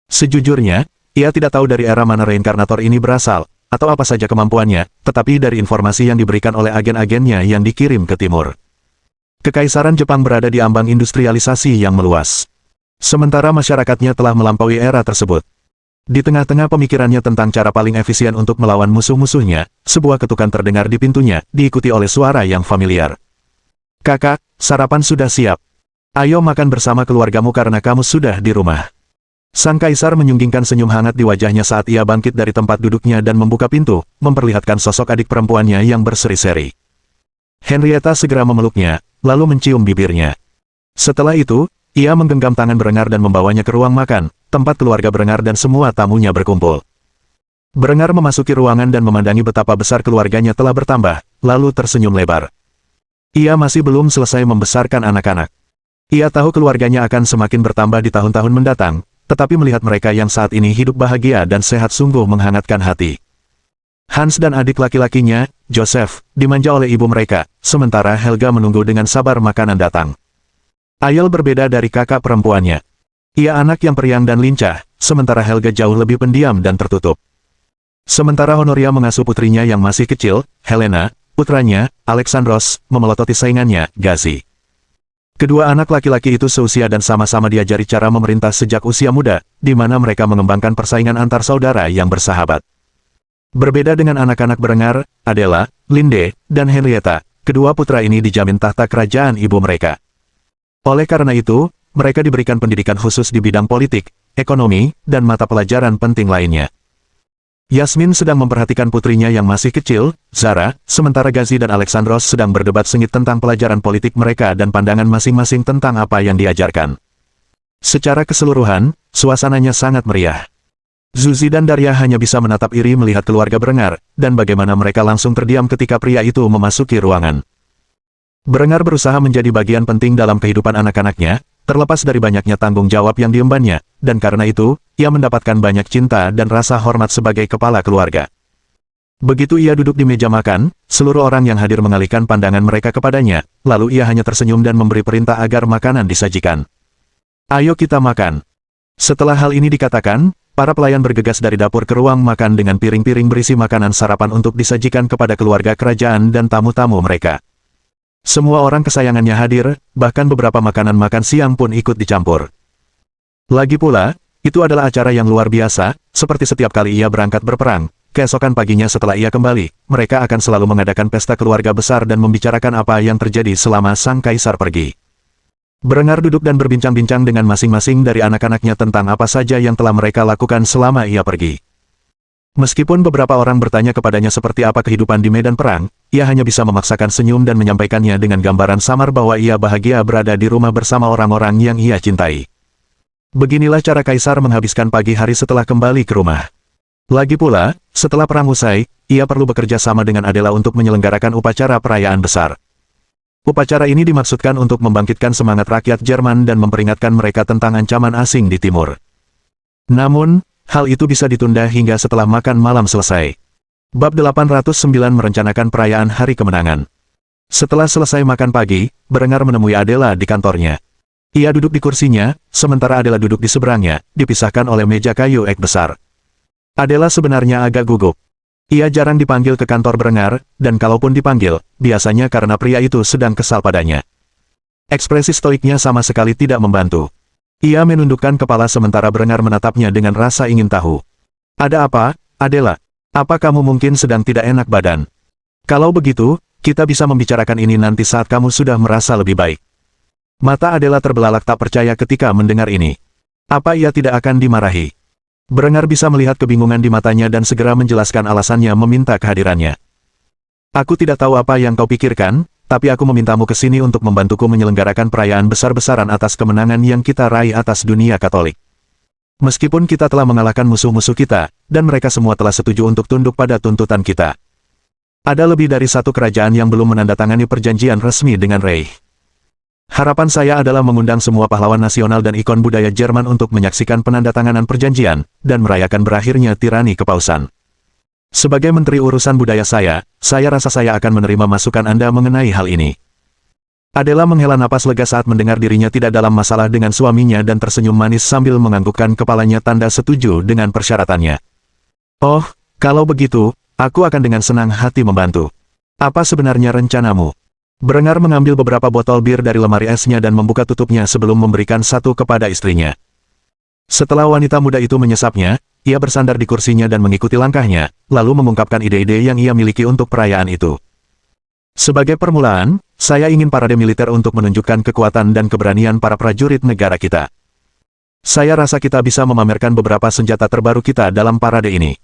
Sejujurnya, ia tidak tahu dari era mana reinkarnator ini berasal, atau apa saja kemampuannya, tetapi dari informasi yang diberikan oleh agen-agennya yang dikirim ke timur. Kekaisaran Jepang berada di ambang industrialisasi yang meluas. Sementara masyarakatnya telah melampaui era tersebut. Di tengah-tengah pemikirannya tentang cara paling efisien untuk melawan musuh-musuhnya, sebuah ketukan terdengar di pintunya, diikuti oleh suara yang familiar. "Kakak, sarapan sudah siap. Ayo makan bersama keluargamu karena kamu sudah di rumah." Sang kaisar menyunggingkan senyum hangat di wajahnya saat ia bangkit dari tempat duduknya dan membuka pintu, memperlihatkan sosok adik perempuannya yang berseri-seri. Henrietta segera memeluknya, lalu mencium bibirnya. Setelah itu, ia menggenggam tangan Brenger dan membawanya ke ruang makan, tempat keluarga Brenger dan semua tamunya berkumpul. Brenger memasuki ruangan dan memandangi betapa besar keluarganya telah bertambah, lalu tersenyum lebar. Ia masih belum selesai membesarkan anak-anak. Ia tahu keluarganya akan semakin bertambah di tahun-tahun mendatang, tetapi melihat mereka yang saat ini hidup bahagia dan sehat sungguh menghangatkan hati. Hans dan adik laki-lakinya, Joseph, dimanja oleh ibu mereka, sementara Helga menunggu dengan sabar makanan datang. Ayel berbeda dari kakak perempuannya. Ia anak yang periang dan lincah, sementara Helga jauh lebih pendiam dan tertutup. Sementara Honoria mengasuh putrinya yang masih kecil, Helena, putranya, Alexandros, memelototi saingannya, Gazi. Kedua anak laki-laki itu seusia dan sama-sama diajari cara memerintah sejak usia muda, di mana mereka mengembangkan persaingan antar saudara yang bersahabat. Berbeda dengan anak-anak Brenger, Adela, Linde, dan Henrietta, kedua putra ini dijamin tahta kerajaan ibu mereka. Oleh karena itu, mereka diberikan pendidikan khusus di bidang politik, ekonomi, dan mata pelajaran penting lainnya. Yasmin sedang memperhatikan putrinya yang masih kecil, Zara, sementara Gazi dan Alexandros sedang berdebat sengit tentang pelajaran politik mereka dan pandangan masing-masing tentang apa yang diajarkan. Secara keseluruhan, suasananya sangat meriah. Zuzi dan Daria hanya bisa menatap iri melihat keluarga Brenger, dan bagaimana mereka langsung terdiam ketika pria itu memasuki ruangan. Brenger berusaha menjadi bagian penting dalam kehidupan anak-anaknya, terlepas dari banyaknya tanggung jawab yang diembannya, dan karena itu, ia mendapatkan banyak cinta dan rasa hormat sebagai kepala keluarga. Begitu ia duduk di meja makan, seluruh orang yang hadir mengalihkan pandangan mereka kepadanya, lalu ia hanya tersenyum dan memberi perintah agar makanan disajikan. "Ayo kita makan." Setelah hal ini dikatakan, para pelayan bergegas dari dapur ke ruang makan dengan piring-piring berisi makanan sarapan untuk disajikan kepada keluarga kerajaan dan tamu-tamu mereka. Semua orang kesayangannya hadir, bahkan beberapa makanan makan siang pun ikut dicampur. Lagi pula, itu adalah acara yang luar biasa, seperti setiap kali ia berangkat berperang. Keesokan paginya setelah ia kembali, mereka akan selalu mengadakan pesta keluarga besar dan membicarakan apa yang terjadi selama sang kaisar pergi. Brenger duduk dan berbincang-bincang dengan masing-masing dari anak-anaknya tentang apa saja yang telah mereka lakukan selama ia pergi. Meskipun beberapa orang bertanya kepadanya seperti apa kehidupan di medan perang, ia hanya bisa memaksakan senyum dan menyampaikannya dengan gambaran samar bahwa ia bahagia berada di rumah bersama orang-orang yang ia cintai. Beginilah cara Kaisar menghabiskan pagi hari setelah kembali ke rumah. Lagi pula, setelah perang usai, ia perlu bekerja sama dengan Adela untuk menyelenggarakan upacara perayaan besar. Upacara ini dimaksudkan untuk membangkitkan semangat rakyat Jerman dan memperingatkan mereka tentang ancaman asing di timur. Namun, hal itu bisa ditunda hingga setelah makan malam selesai. Bab 809 merencanakan perayaan Hari Kemenangan. Setelah selesai makan pagi, Berengar menemui Adela di kantornya. Ia duduk di kursinya, sementara Adela duduk di seberangnya, dipisahkan oleh meja kayu ek besar. Adela sebenarnya agak gugup. Ia jarang dipanggil ke kantor Berengar, dan kalaupun dipanggil, biasanya karena pria itu sedang kesal padanya. Ekspresi stoiknya sama sekali tidak membantu. Ia menundukkan kepala sementara Berengar menatapnya dengan rasa ingin tahu. Ada apa, Adela? Apa kamu mungkin sedang tidak enak badan? Kalau begitu, kita bisa membicarakan ini nanti saat kamu sudah merasa lebih baik. Mata Adela terbelalak tak percaya ketika mendengar ini. Apa ia tidak akan dimarahi? Berengar bisa melihat kebingungan di matanya dan segera menjelaskan alasannya meminta kehadirannya. Aku tidak tahu apa yang kau pikirkan, tapi aku memintamu ke sini untuk membantuku menyelenggarakan perayaan besar-besaran atas kemenangan yang kita raih atas dunia Katolik. Meskipun kita telah mengalahkan musuh-musuh kita, dan mereka semua telah setuju untuk tunduk pada tuntutan kita. Ada lebih dari satu kerajaan yang belum menandatangani perjanjian resmi dengan Reich. Harapan saya adalah mengundang semua pahlawan nasional dan ikon budaya Jerman untuk menyaksikan penandatanganan perjanjian, dan merayakan berakhirnya tirani kepausan. Sebagai Menteri Urusan Budaya saya rasa saya akan menerima masukan Anda mengenai hal ini. Adela menghela napas lega saat mendengar dirinya tidak dalam masalah dengan suaminya dan tersenyum manis sambil menganggukkan kepalanya tanda setuju dengan persyaratannya. Oh, kalau begitu, aku akan dengan senang hati membantu. Apa sebenarnya rencanamu? Berengar mengambil beberapa botol bir dari lemari esnya dan membuka tutupnya sebelum memberikan satu kepada istrinya. Setelah wanita muda itu menyesapnya, ia bersandar di kursinya dan mengikuti langkahnya, lalu mengungkapkan ide-ide yang ia miliki untuk perayaan itu. Sebagai permulaan, saya ingin parade militer untuk menunjukkan kekuatan dan keberanian para prajurit negara kita. Saya rasa kita bisa memamerkan beberapa senjata terbaru kita dalam parade ini.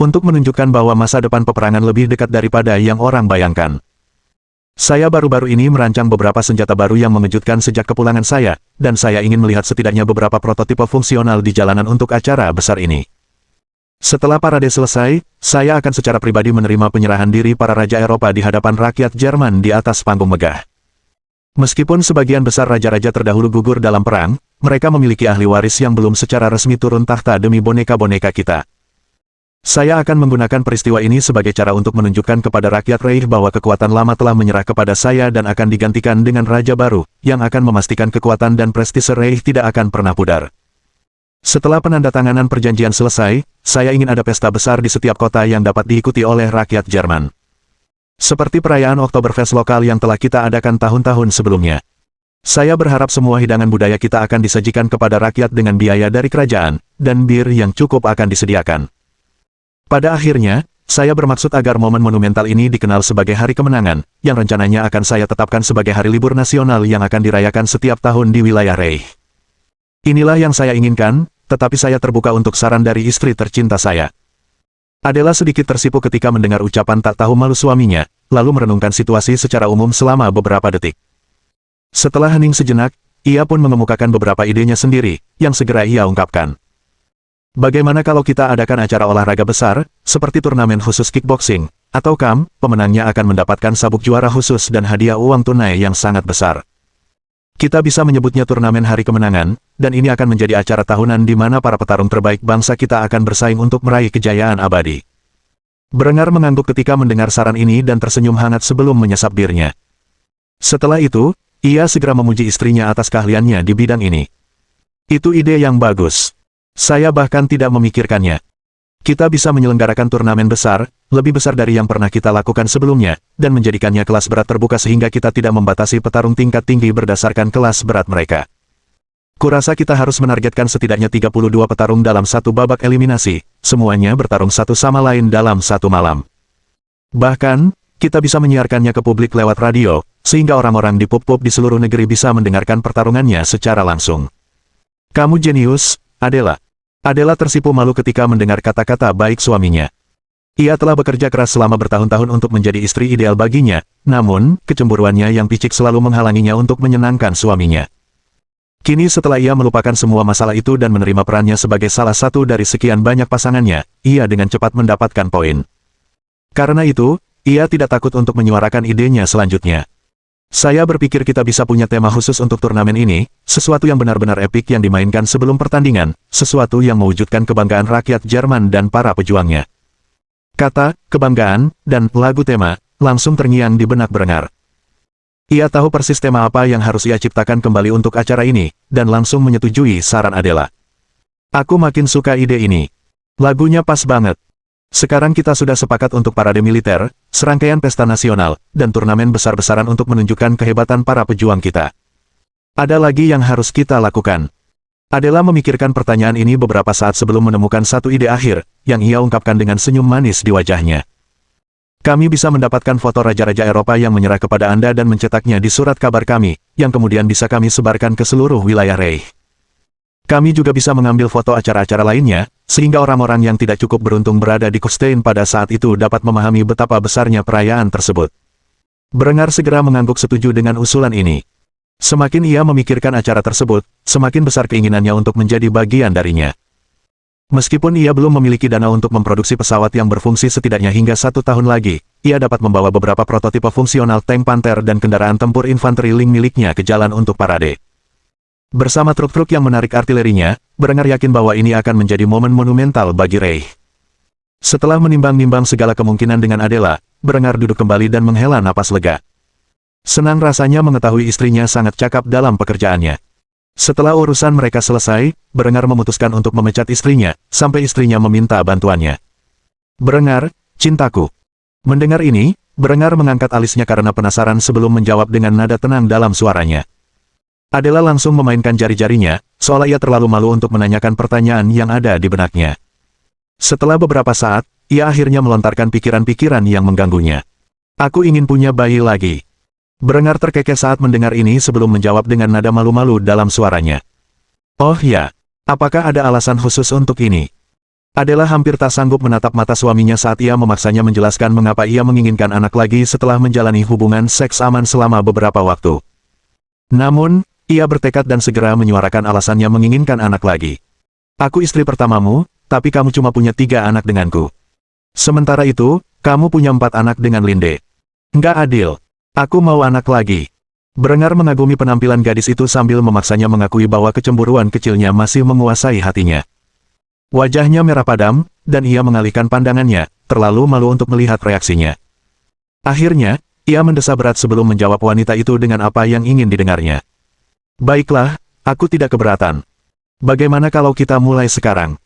Untuk menunjukkan bahwa masa depan peperangan lebih dekat daripada yang orang bayangkan. Saya baru-baru ini merancang beberapa senjata baru yang mengejutkan sejak kepulangan saya, dan saya ingin melihat setidaknya beberapa prototipe fungsional di jalanan untuk acara besar ini. Setelah parade selesai, saya akan secara pribadi menerima penyerahan diri para raja Eropa di hadapan rakyat Jerman di atas panggung megah. Meskipun sebagian besar raja-raja terdahulu gugur dalam perang, mereka memiliki ahli waris yang belum secara resmi turun takhta demi boneka-boneka kita. Saya akan menggunakan peristiwa ini sebagai cara untuk menunjukkan kepada rakyat Reich bahwa kekuatan lama telah menyerah kepada saya dan akan digantikan dengan raja baru, yang akan memastikan kekuatan dan prestise Reich tidak akan pernah pudar. Setelah penandatanganan perjanjian selesai, saya ingin ada pesta besar di setiap kota yang dapat diikuti oleh rakyat Jerman. Seperti perayaan Oktoberfest lokal yang telah kita adakan tahun-tahun sebelumnya. Saya berharap semua hidangan budaya kita akan disajikan kepada rakyat dengan biaya dari kerajaan, dan bir yang cukup akan disediakan. Pada akhirnya, saya bermaksud agar momen monumental ini dikenal sebagai Hari Kemenangan, yang rencananya akan saya tetapkan sebagai hari libur nasional yang akan dirayakan setiap tahun di wilayah Reich. Inilah yang saya inginkan, tetapi saya terbuka untuk saran dari istri tercinta saya. Adela sedikit tersipu ketika mendengar ucapan tak tahu malu suaminya, lalu merenungkan situasi secara umum selama beberapa detik. Setelah hening sejenak, ia pun mengemukakan beberapa idenya sendiri, yang segera ia ungkapkan. Bagaimana kalau kita adakan acara olahraga besar, seperti turnamen khusus kickboxing, atau KAM, pemenangnya akan mendapatkan sabuk juara khusus dan hadiah uang tunai yang sangat besar. Kita bisa menyebutnya turnamen Hari Kemenangan, dan ini akan menjadi acara tahunan di mana para petarung terbaik bangsa kita akan bersaing untuk meraih kejayaan abadi. Berengar mengangguk ketika mendengar saran ini dan tersenyum hangat sebelum menyesap birnya. Setelah itu, ia segera memuji istrinya atas keahliannya di bidang ini. Itu ide yang bagus. Saya bahkan tidak memikirkannya. Kita bisa menyelenggarakan turnamen besar, lebih besar dari yang pernah kita lakukan sebelumnya, dan menjadikannya kelas berat terbuka sehingga kita tidak membatasi petarung tingkat tinggi berdasarkan kelas berat mereka. Kurasa kita harus menargetkan setidaknya 32 petarung dalam satu babak eliminasi, semuanya bertarung satu sama lain dalam satu malam. Bahkan, kita bisa menyiarkannya ke publik lewat radio, sehingga orang-orang di pub-pub di seluruh negeri bisa mendengarkan pertarungannya secara langsung. Kamu jenius, Adela. Adela tersipu malu ketika mendengar kata-kata baik suaminya. Ia telah bekerja keras selama bertahun-tahun untuk menjadi istri ideal baginya, namun, kecemburuannya yang picik selalu menghalanginya untuk menyenangkan suaminya. Kini setelah ia melupakan semua masalah itu dan menerima perannya sebagai salah satu dari sekian banyak pasangannya, ia dengan cepat mendapatkan poin. Karena itu, ia tidak takut untuk menyuarakan idenya selanjutnya. Saya berpikir kita bisa punya tema khusus untuk turnamen ini, sesuatu yang benar-benar epik yang dimainkan sebelum pertandingan, sesuatu yang mewujudkan kebanggaan rakyat Jerman dan para pejuangnya. Kata, kebanggaan, dan lagu tema, langsung terngiang di benak Brenger. Ia tahu persis tema apa yang harus ia ciptakan kembali untuk acara ini, dan langsung menyetujui saran Adela. Aku makin suka ide ini. Lagunya pas banget. Sekarang kita sudah sepakat untuk parade militer, serangkaian pesta nasional, dan turnamen besar-besaran untuk menunjukkan kehebatan para pejuang kita. Ada lagi yang harus kita lakukan. Adela memikirkan pertanyaan ini beberapa saat sebelum menemukan satu ide akhir, yang ia ungkapkan dengan senyum manis di wajahnya. Kami bisa mendapatkan foto raja-raja Eropa yang menyerah kepada Anda dan mencetaknya di surat kabar kami, yang kemudian bisa kami sebarkan ke seluruh wilayah Reich. Kami juga bisa mengambil foto acara-acara lainnya, sehingga orang-orang yang tidak cukup beruntung berada di Kufstein pada saat itu dapat memahami betapa besarnya perayaan tersebut. Brenger segera mengangguk setuju dengan usulan ini. Semakin ia memikirkan acara tersebut, semakin besar keinginannya untuk menjadi bagian darinya. Meskipun ia belum memiliki dana untuk memproduksi pesawat yang berfungsi setidaknya hingga 1 tahun lagi, ia dapat membawa beberapa prototipe fungsional tank Panther dan kendaraan tempur infanteri Ling miliknya ke jalan untuk parade. Bersama truk-truk yang menarik artilerinya, Brenger yakin bahwa ini akan menjadi momen monumental bagi Reich. Setelah menimbang-nimbang segala kemungkinan dengan Adela, Brenger duduk kembali dan menghela napas lega. Senang rasanya mengetahui istrinya sangat cakap dalam pekerjaannya. Setelah urusan mereka selesai, Brenger memutuskan untuk memecat istrinya, sampai istrinya meminta bantuannya. Brenger, cintaku. Mendengar ini, Brenger mengangkat alisnya karena penasaran sebelum menjawab dengan nada tenang dalam suaranya. Adela langsung memainkan jari-jarinya, seolah ia terlalu malu untuk menanyakan pertanyaan yang ada di benaknya. Setelah beberapa saat, ia akhirnya melontarkan pikiran-pikiran yang mengganggunya. Aku ingin punya bayi lagi. Brenger terkekeh saat mendengar ini sebelum menjawab dengan nada malu-malu dalam suaranya. Oh ya, apakah ada alasan khusus untuk ini? Adela hampir tak sanggup menatap mata suaminya saat ia memaksanya menjelaskan mengapa ia menginginkan anak lagi setelah menjalani hubungan seks aman selama beberapa waktu. Namun, ia bertekad dan segera menyuarakan alasannya menginginkan anak lagi. Aku istri pertamamu, tapi kamu cuma punya 3 anak denganku. Sementara itu, kamu punya 4 anak dengan Linde. Nggak adil. Aku mau anak lagi. Brenger mengagumi penampilan gadis itu sambil memaksanya mengakui bahwa kecemburuan kecilnya masih menguasai hatinya. Wajahnya merah padam, dan ia mengalihkan pandangannya, terlalu malu untuk melihat reaksinya. Akhirnya, ia mendesah berat sebelum menjawab wanita itu dengan apa yang ingin didengarnya. Baiklah, aku tidak keberatan. Bagaimana kalau kita mulai sekarang?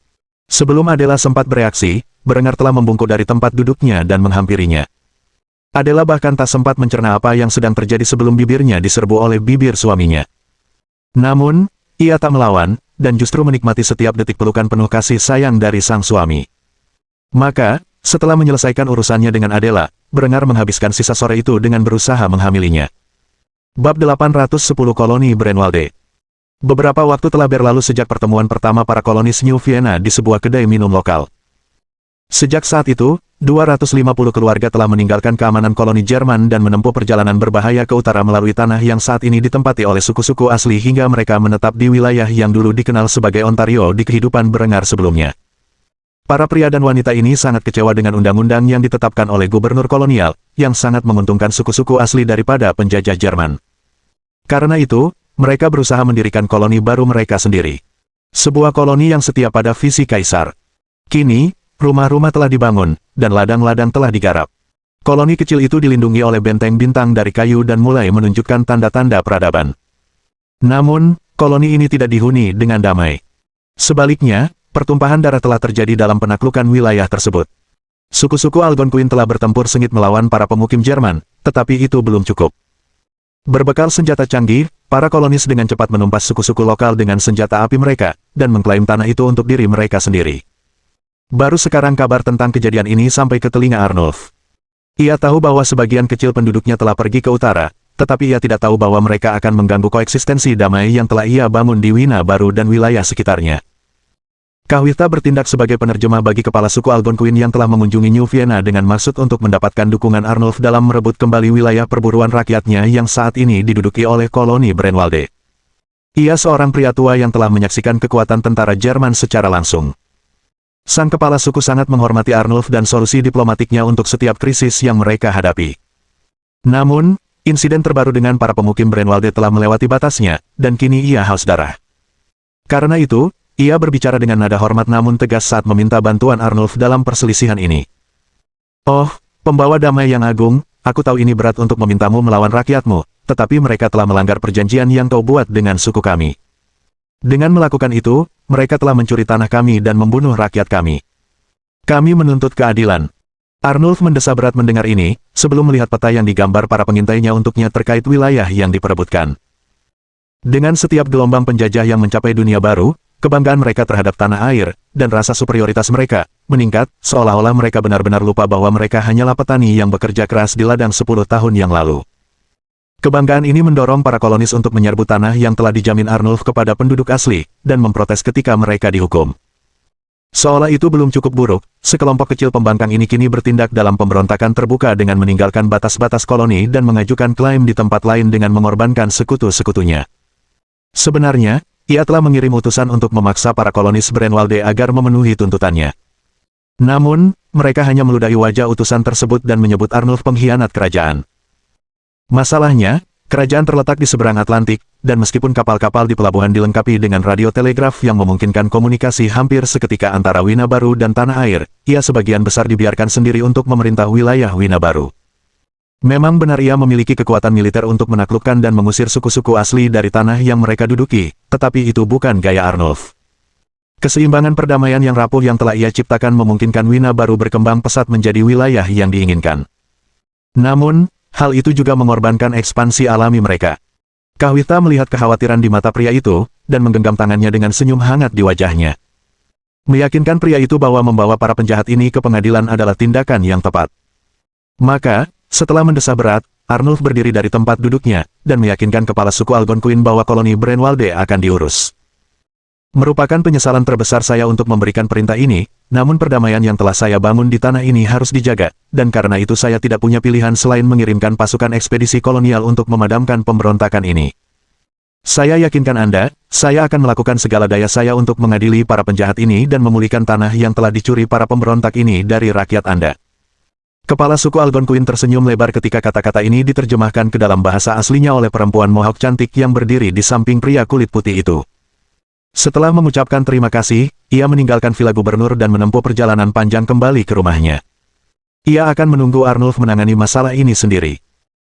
Sebelum Adela sempat bereaksi, Brenger telah membungkuk dari tempat duduknya dan menghampirinya. Adela bahkan tak sempat mencerna apa yang sedang terjadi sebelum bibirnya diserbu oleh bibir suaminya. Namun, ia tak melawan, dan justru menikmati setiap detik pelukan penuh kasih sayang dari sang suami. Maka, setelah menyelesaikan urusannya dengan Adela, Brenger menghabiskan sisa sore itu dengan berusaha menghamilinya. Bab 810 Koloni Brenwalde. Beberapa waktu telah berlalu sejak pertemuan pertama para kolonis New Vienna di sebuah kedai minum lokal. Sejak saat itu, 250 keluarga telah meninggalkan keamanan koloni Jerman dan menempuh perjalanan berbahaya ke utara melalui tanah yang saat ini ditempati oleh suku-suku asli hingga mereka menetap di wilayah yang dulu dikenal sebagai Ontario di kehidupan Brenger sebelumnya. Para pria dan wanita ini sangat kecewa dengan undang-undang yang ditetapkan oleh gubernur kolonial, yang sangat menguntungkan suku-suku asli daripada penjajah Jerman. Karena itu, mereka berusaha mendirikan koloni baru mereka sendiri. Sebuah koloni yang setia pada visi kaisar. Kini, rumah-rumah telah dibangun, dan ladang-ladang telah digarap. Koloni kecil itu dilindungi oleh benteng bintang dari kayu dan mulai menunjukkan tanda-tanda peradaban. Namun, koloni ini tidak dihuni dengan damai. Sebaliknya, pertumpahan darah telah terjadi dalam penaklukan wilayah tersebut. Suku-suku Algonquin telah bertempur sengit melawan para pemukim Jerman, tetapi itu belum cukup. Berbekal senjata canggih, para kolonis dengan cepat menumpas suku-suku lokal dengan senjata api mereka, dan mengklaim tanah itu untuk diri mereka sendiri. Baru sekarang kabar tentang kejadian ini sampai ke telinga Arnulf. Ia tahu bahwa sebagian kecil penduduknya telah pergi ke utara, tetapi ia tidak tahu bahwa mereka akan mengganggu koeksistensi damai yang telah ia bangun di Wina Baru dan wilayah sekitarnya. Kahwita bertindak sebagai penerjemah bagi kepala suku Algonquin yang telah mengunjungi New Vienna dengan maksud untuk mendapatkan dukungan Arnulf dalam merebut kembali wilayah perburuan rakyatnya yang saat ini diduduki oleh koloni Brenwalde. Ia seorang pria tua yang telah menyaksikan kekuatan tentara Jerman secara langsung. Sang kepala suku sangat menghormati Arnulf dan solusi diplomatiknya untuk setiap krisis yang mereka hadapi. Namun, insiden terbaru dengan para pemukim Brenwalde telah melewati batasnya, dan kini ia haus darah. Karena itu, ia berbicara dengan nada hormat namun tegas saat meminta bantuan Arnulf dalam perselisihan ini. "Oh, pembawa damai yang agung, aku tahu ini berat untuk memintamu melawan rakyatmu, tetapi mereka telah melanggar perjanjian yang kau buat dengan suku kami. Dengan melakukan itu, mereka telah mencuri tanah kami dan membunuh rakyat kami. Kami menuntut keadilan." Arnulf mendesah berat mendengar ini, sebelum melihat peta yang digambar para pengintainya untuknya terkait wilayah yang diperebutkan. Dengan setiap gelombang penjajah yang mencapai dunia baru, kebanggaan mereka terhadap tanah air, dan rasa superioritas mereka, meningkat, seolah-olah mereka benar-benar lupa bahwa mereka hanyalah petani yang bekerja keras di ladang 10 tahun yang lalu. Kebanggaan ini mendorong para kolonis untuk menyerbu tanah yang telah dijamin Arnulf kepada penduduk asli, dan memprotes ketika mereka dihukum. Seolah itu belum cukup buruk, sekelompok kecil pembangkang ini kini bertindak dalam pemberontakan terbuka dengan meninggalkan batas-batas koloni dan mengajukan klaim di tempat lain dengan mengorbankan sekutu-sekutunya. Sebenarnya, ia telah mengirim utusan untuk memaksa para kolonis Brenwalde agar memenuhi tuntutannya. Namun, mereka hanya meludahi wajah utusan tersebut dan menyebut Arnulf pengkhianat kerajaan. Masalahnya, kerajaan terletak di seberang Atlantik, dan meskipun kapal-kapal di pelabuhan dilengkapi dengan radio telegraf yang memungkinkan komunikasi hampir seketika antara Wina Baru dan tanah air, ia sebagian besar dibiarkan sendiri untuk memerintah wilayah Wina Baru. Memang benar ia memiliki kekuatan militer untuk menaklukkan dan mengusir suku-suku asli dari tanah yang mereka duduki, tetapi itu bukan gaya Arnulf. Keseimbangan perdamaian yang rapuh yang telah ia ciptakan memungkinkan Wina Baru berkembang pesat menjadi wilayah yang diinginkan. Namun, hal itu juga mengorbankan ekspansi alami mereka. Kahwita melihat kekhawatiran di mata pria itu, dan menggenggam tangannya dengan senyum hangat di wajahnya. Meyakinkan pria itu bahwa membawa para penjahat ini ke pengadilan adalah tindakan yang tepat. Maka, setelah mendesah berat, Arnulf berdiri dari tempat duduknya, dan meyakinkan kepala suku Algonquin bahwa koloni Brenwalde akan diurus. Merupakan penyesalan terbesar saya untuk memberikan perintah ini, namun perdamaian yang telah saya bangun di tanah ini harus dijaga, dan karena itu saya tidak punya pilihan selain mengirimkan pasukan ekspedisi kolonial untuk memadamkan pemberontakan ini. Saya yakinkan Anda, saya akan melakukan segala daya saya untuk mengadili para penjahat ini dan memulihkan tanah yang telah dicuri para pemberontak ini dari rakyat Anda. Kepala suku Algonquin tersenyum lebar ketika kata-kata ini diterjemahkan ke dalam bahasa aslinya oleh perempuan Mohawk cantik yang berdiri di samping pria kulit putih itu. Setelah mengucapkan terima kasih, ia meninggalkan villa gubernur dan menempuh perjalanan panjang kembali ke rumahnya. Ia akan menunggu Arnulf menangani masalah ini sendiri.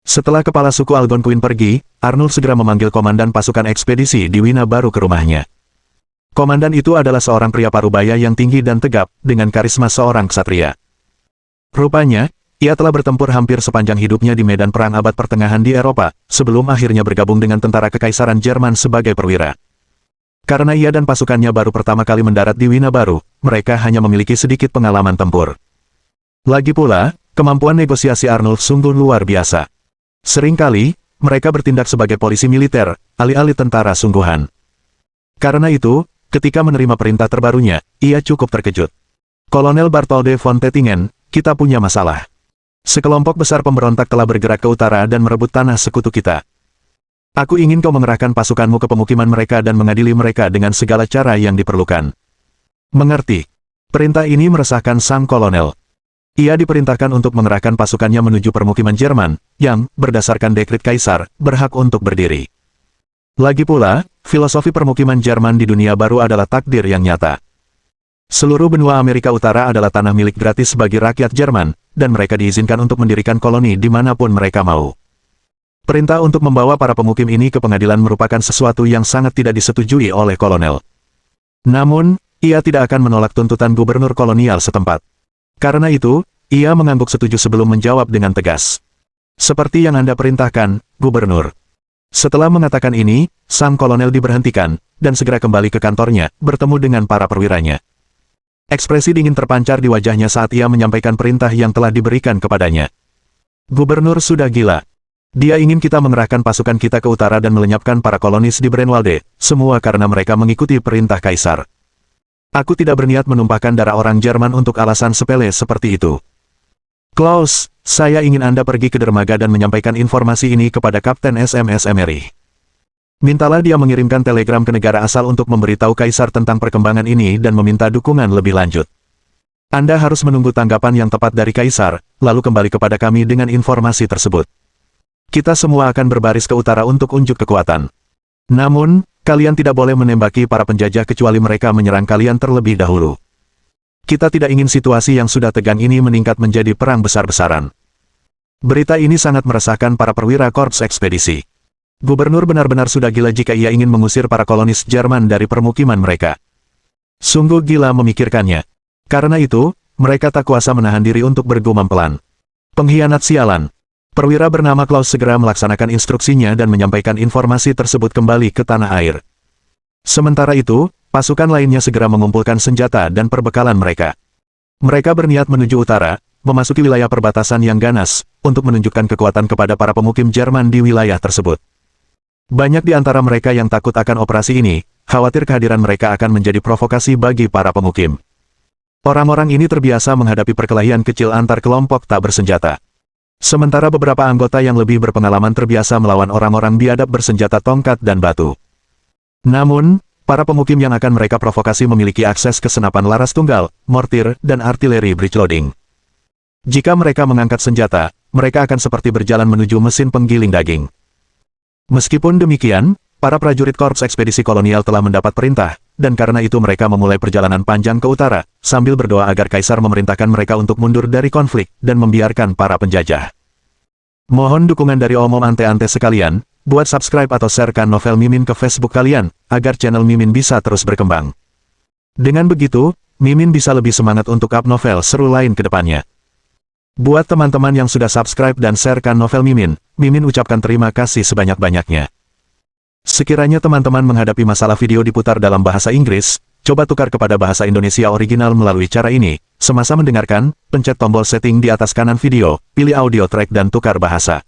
Setelah kepala suku Algonquin pergi, Arnulf segera memanggil komandan pasukan ekspedisi di Wina Baru ke rumahnya. Komandan itu adalah seorang pria parubaya yang tinggi dan tegap, dengan karisma seorang ksatria. Rupanya, ia telah bertempur hampir sepanjang hidupnya di medan perang abad pertengahan di Eropa, sebelum akhirnya bergabung dengan tentara Kekaisaran Jerman sebagai perwira. Karena ia dan pasukannya baru pertama kali mendarat di Wina Baru, mereka hanya memiliki sedikit pengalaman tempur. Lagi pula, kemampuan negosiasi Arnulf sungguh luar biasa. Seringkali, mereka bertindak sebagai polisi militer, alih-alih tentara sungguhan. Karena itu, ketika menerima perintah terbarunya, ia cukup terkejut. "Kolonel Bartholde von Tettingen, kita punya masalah. Sekelompok besar pemberontak telah bergerak ke utara dan merebut tanah sekutu kita. Aku ingin kau mengerahkan pasukanmu ke pemukiman mereka dan mengadili mereka dengan segala cara yang diperlukan." Mengerti. Perintah ini meresahkan sang kolonel. Ia diperintahkan untuk mengerahkan pasukannya menuju permukiman Jerman, yang, berdasarkan dekret kaisar, berhak untuk berdiri. Lagi pula, filosofi permukiman Jerman di dunia baru adalah takdir yang nyata. Seluruh benua Amerika Utara adalah tanah milik gratis bagi rakyat Jerman, dan mereka diizinkan untuk mendirikan koloni dimanapun mereka mau. Perintah untuk membawa para pemukim ini ke pengadilan merupakan sesuatu yang sangat tidak disetujui oleh kolonel. Namun, ia tidak akan menolak tuntutan gubernur kolonial setempat. Karena itu, ia mengangguk setuju sebelum menjawab dengan tegas. "Seperti yang Anda perintahkan, gubernur." Setelah mengatakan ini, sang kolonel diberhentikan, dan segera kembali ke kantornya, bertemu dengan para perwiranya. Ekspresi dingin terpancar di wajahnya saat ia menyampaikan perintah yang telah diberikan kepadanya. "Gubernur sudah gila. Dia ingin kita mengerahkan pasukan kita ke utara dan melenyapkan para kolonis di Brenwalde, semua karena mereka mengikuti perintah kaisar. Aku tidak berniat menumpahkan darah orang Jerman untuk alasan sepele seperti itu. Klaus, saya ingin Anda pergi ke dermaga dan menyampaikan informasi ini kepada Kapten SMS Emery. Mintalah dia mengirimkan telegram ke negara asal untuk memberitahu Kaisar tentang perkembangan ini dan meminta dukungan lebih lanjut. Anda harus menunggu tanggapan yang tepat dari Kaisar, lalu kembali kepada kami dengan informasi tersebut. Kita semua akan berbaris ke utara untuk unjuk kekuatan. Namun, kalian tidak boleh menembaki para penjajah kecuali mereka menyerang kalian terlebih dahulu. Kita tidak ingin situasi yang sudah tegang ini meningkat menjadi perang besar-besaran. Berita ini sangat meresahkan para perwira Korps Ekspedisi. Gubernur benar-benar sudah gila jika ia ingin mengusir para kolonis Jerman dari permukiman mereka. Sungguh gila memikirkannya. Karena itu, mereka tak kuasa menahan diri untuk bergumam pelan. Pengkhianat sialan. Perwira bernama Klaus segera melaksanakan instruksinya dan menyampaikan informasi tersebut kembali ke tanah air. Sementara itu, pasukan lainnya segera mengumpulkan senjata dan perbekalan mereka. Mereka berniat menuju utara, memasuki wilayah perbatasan yang ganas, untuk menunjukkan kekuatan kepada para pemukim Jerman di wilayah tersebut. Banyak di antara mereka yang takut akan operasi ini, khawatir kehadiran mereka akan menjadi provokasi bagi para pemukim. Orang-orang ini terbiasa menghadapi perkelahian kecil antar kelompok tak bersenjata. Sementara beberapa anggota yang lebih berpengalaman terbiasa melawan orang-orang biadab bersenjata tongkat dan batu. Namun, para pemukim yang akan mereka provokasi memiliki akses ke senapan laras tunggal, mortir, dan artileri breech loading. Jika mereka mengangkat senjata, mereka akan seperti berjalan menuju mesin penggiling daging. Meskipun demikian, para prajurit Korps Ekspedisi Kolonial telah mendapat perintah, dan karena itu mereka memulai perjalanan panjang ke utara, sambil berdoa agar Kaisar memerintahkan mereka untuk mundur dari konflik, dan membiarkan para penjajah. Mohon dukungan dari omom ante-ante sekalian, buat subscribe atau sharekan novel Mimin ke Facebook kalian, agar channel Mimin bisa terus berkembang. Dengan begitu, Mimin bisa lebih semangat untuk up novel seru lain ke depannya. Buat teman-teman yang sudah subscribe dan sharekan novel Mimin, Mimin ucapkan terima kasih sebanyak-banyaknya. Sekiranya teman-teman menghadapi masalah video diputar dalam bahasa Inggris, coba tukar kepada bahasa Indonesia original melalui cara ini. Semasa mendengarkan, pencet tombol setting di atas kanan video, pilih audio track dan tukar bahasa.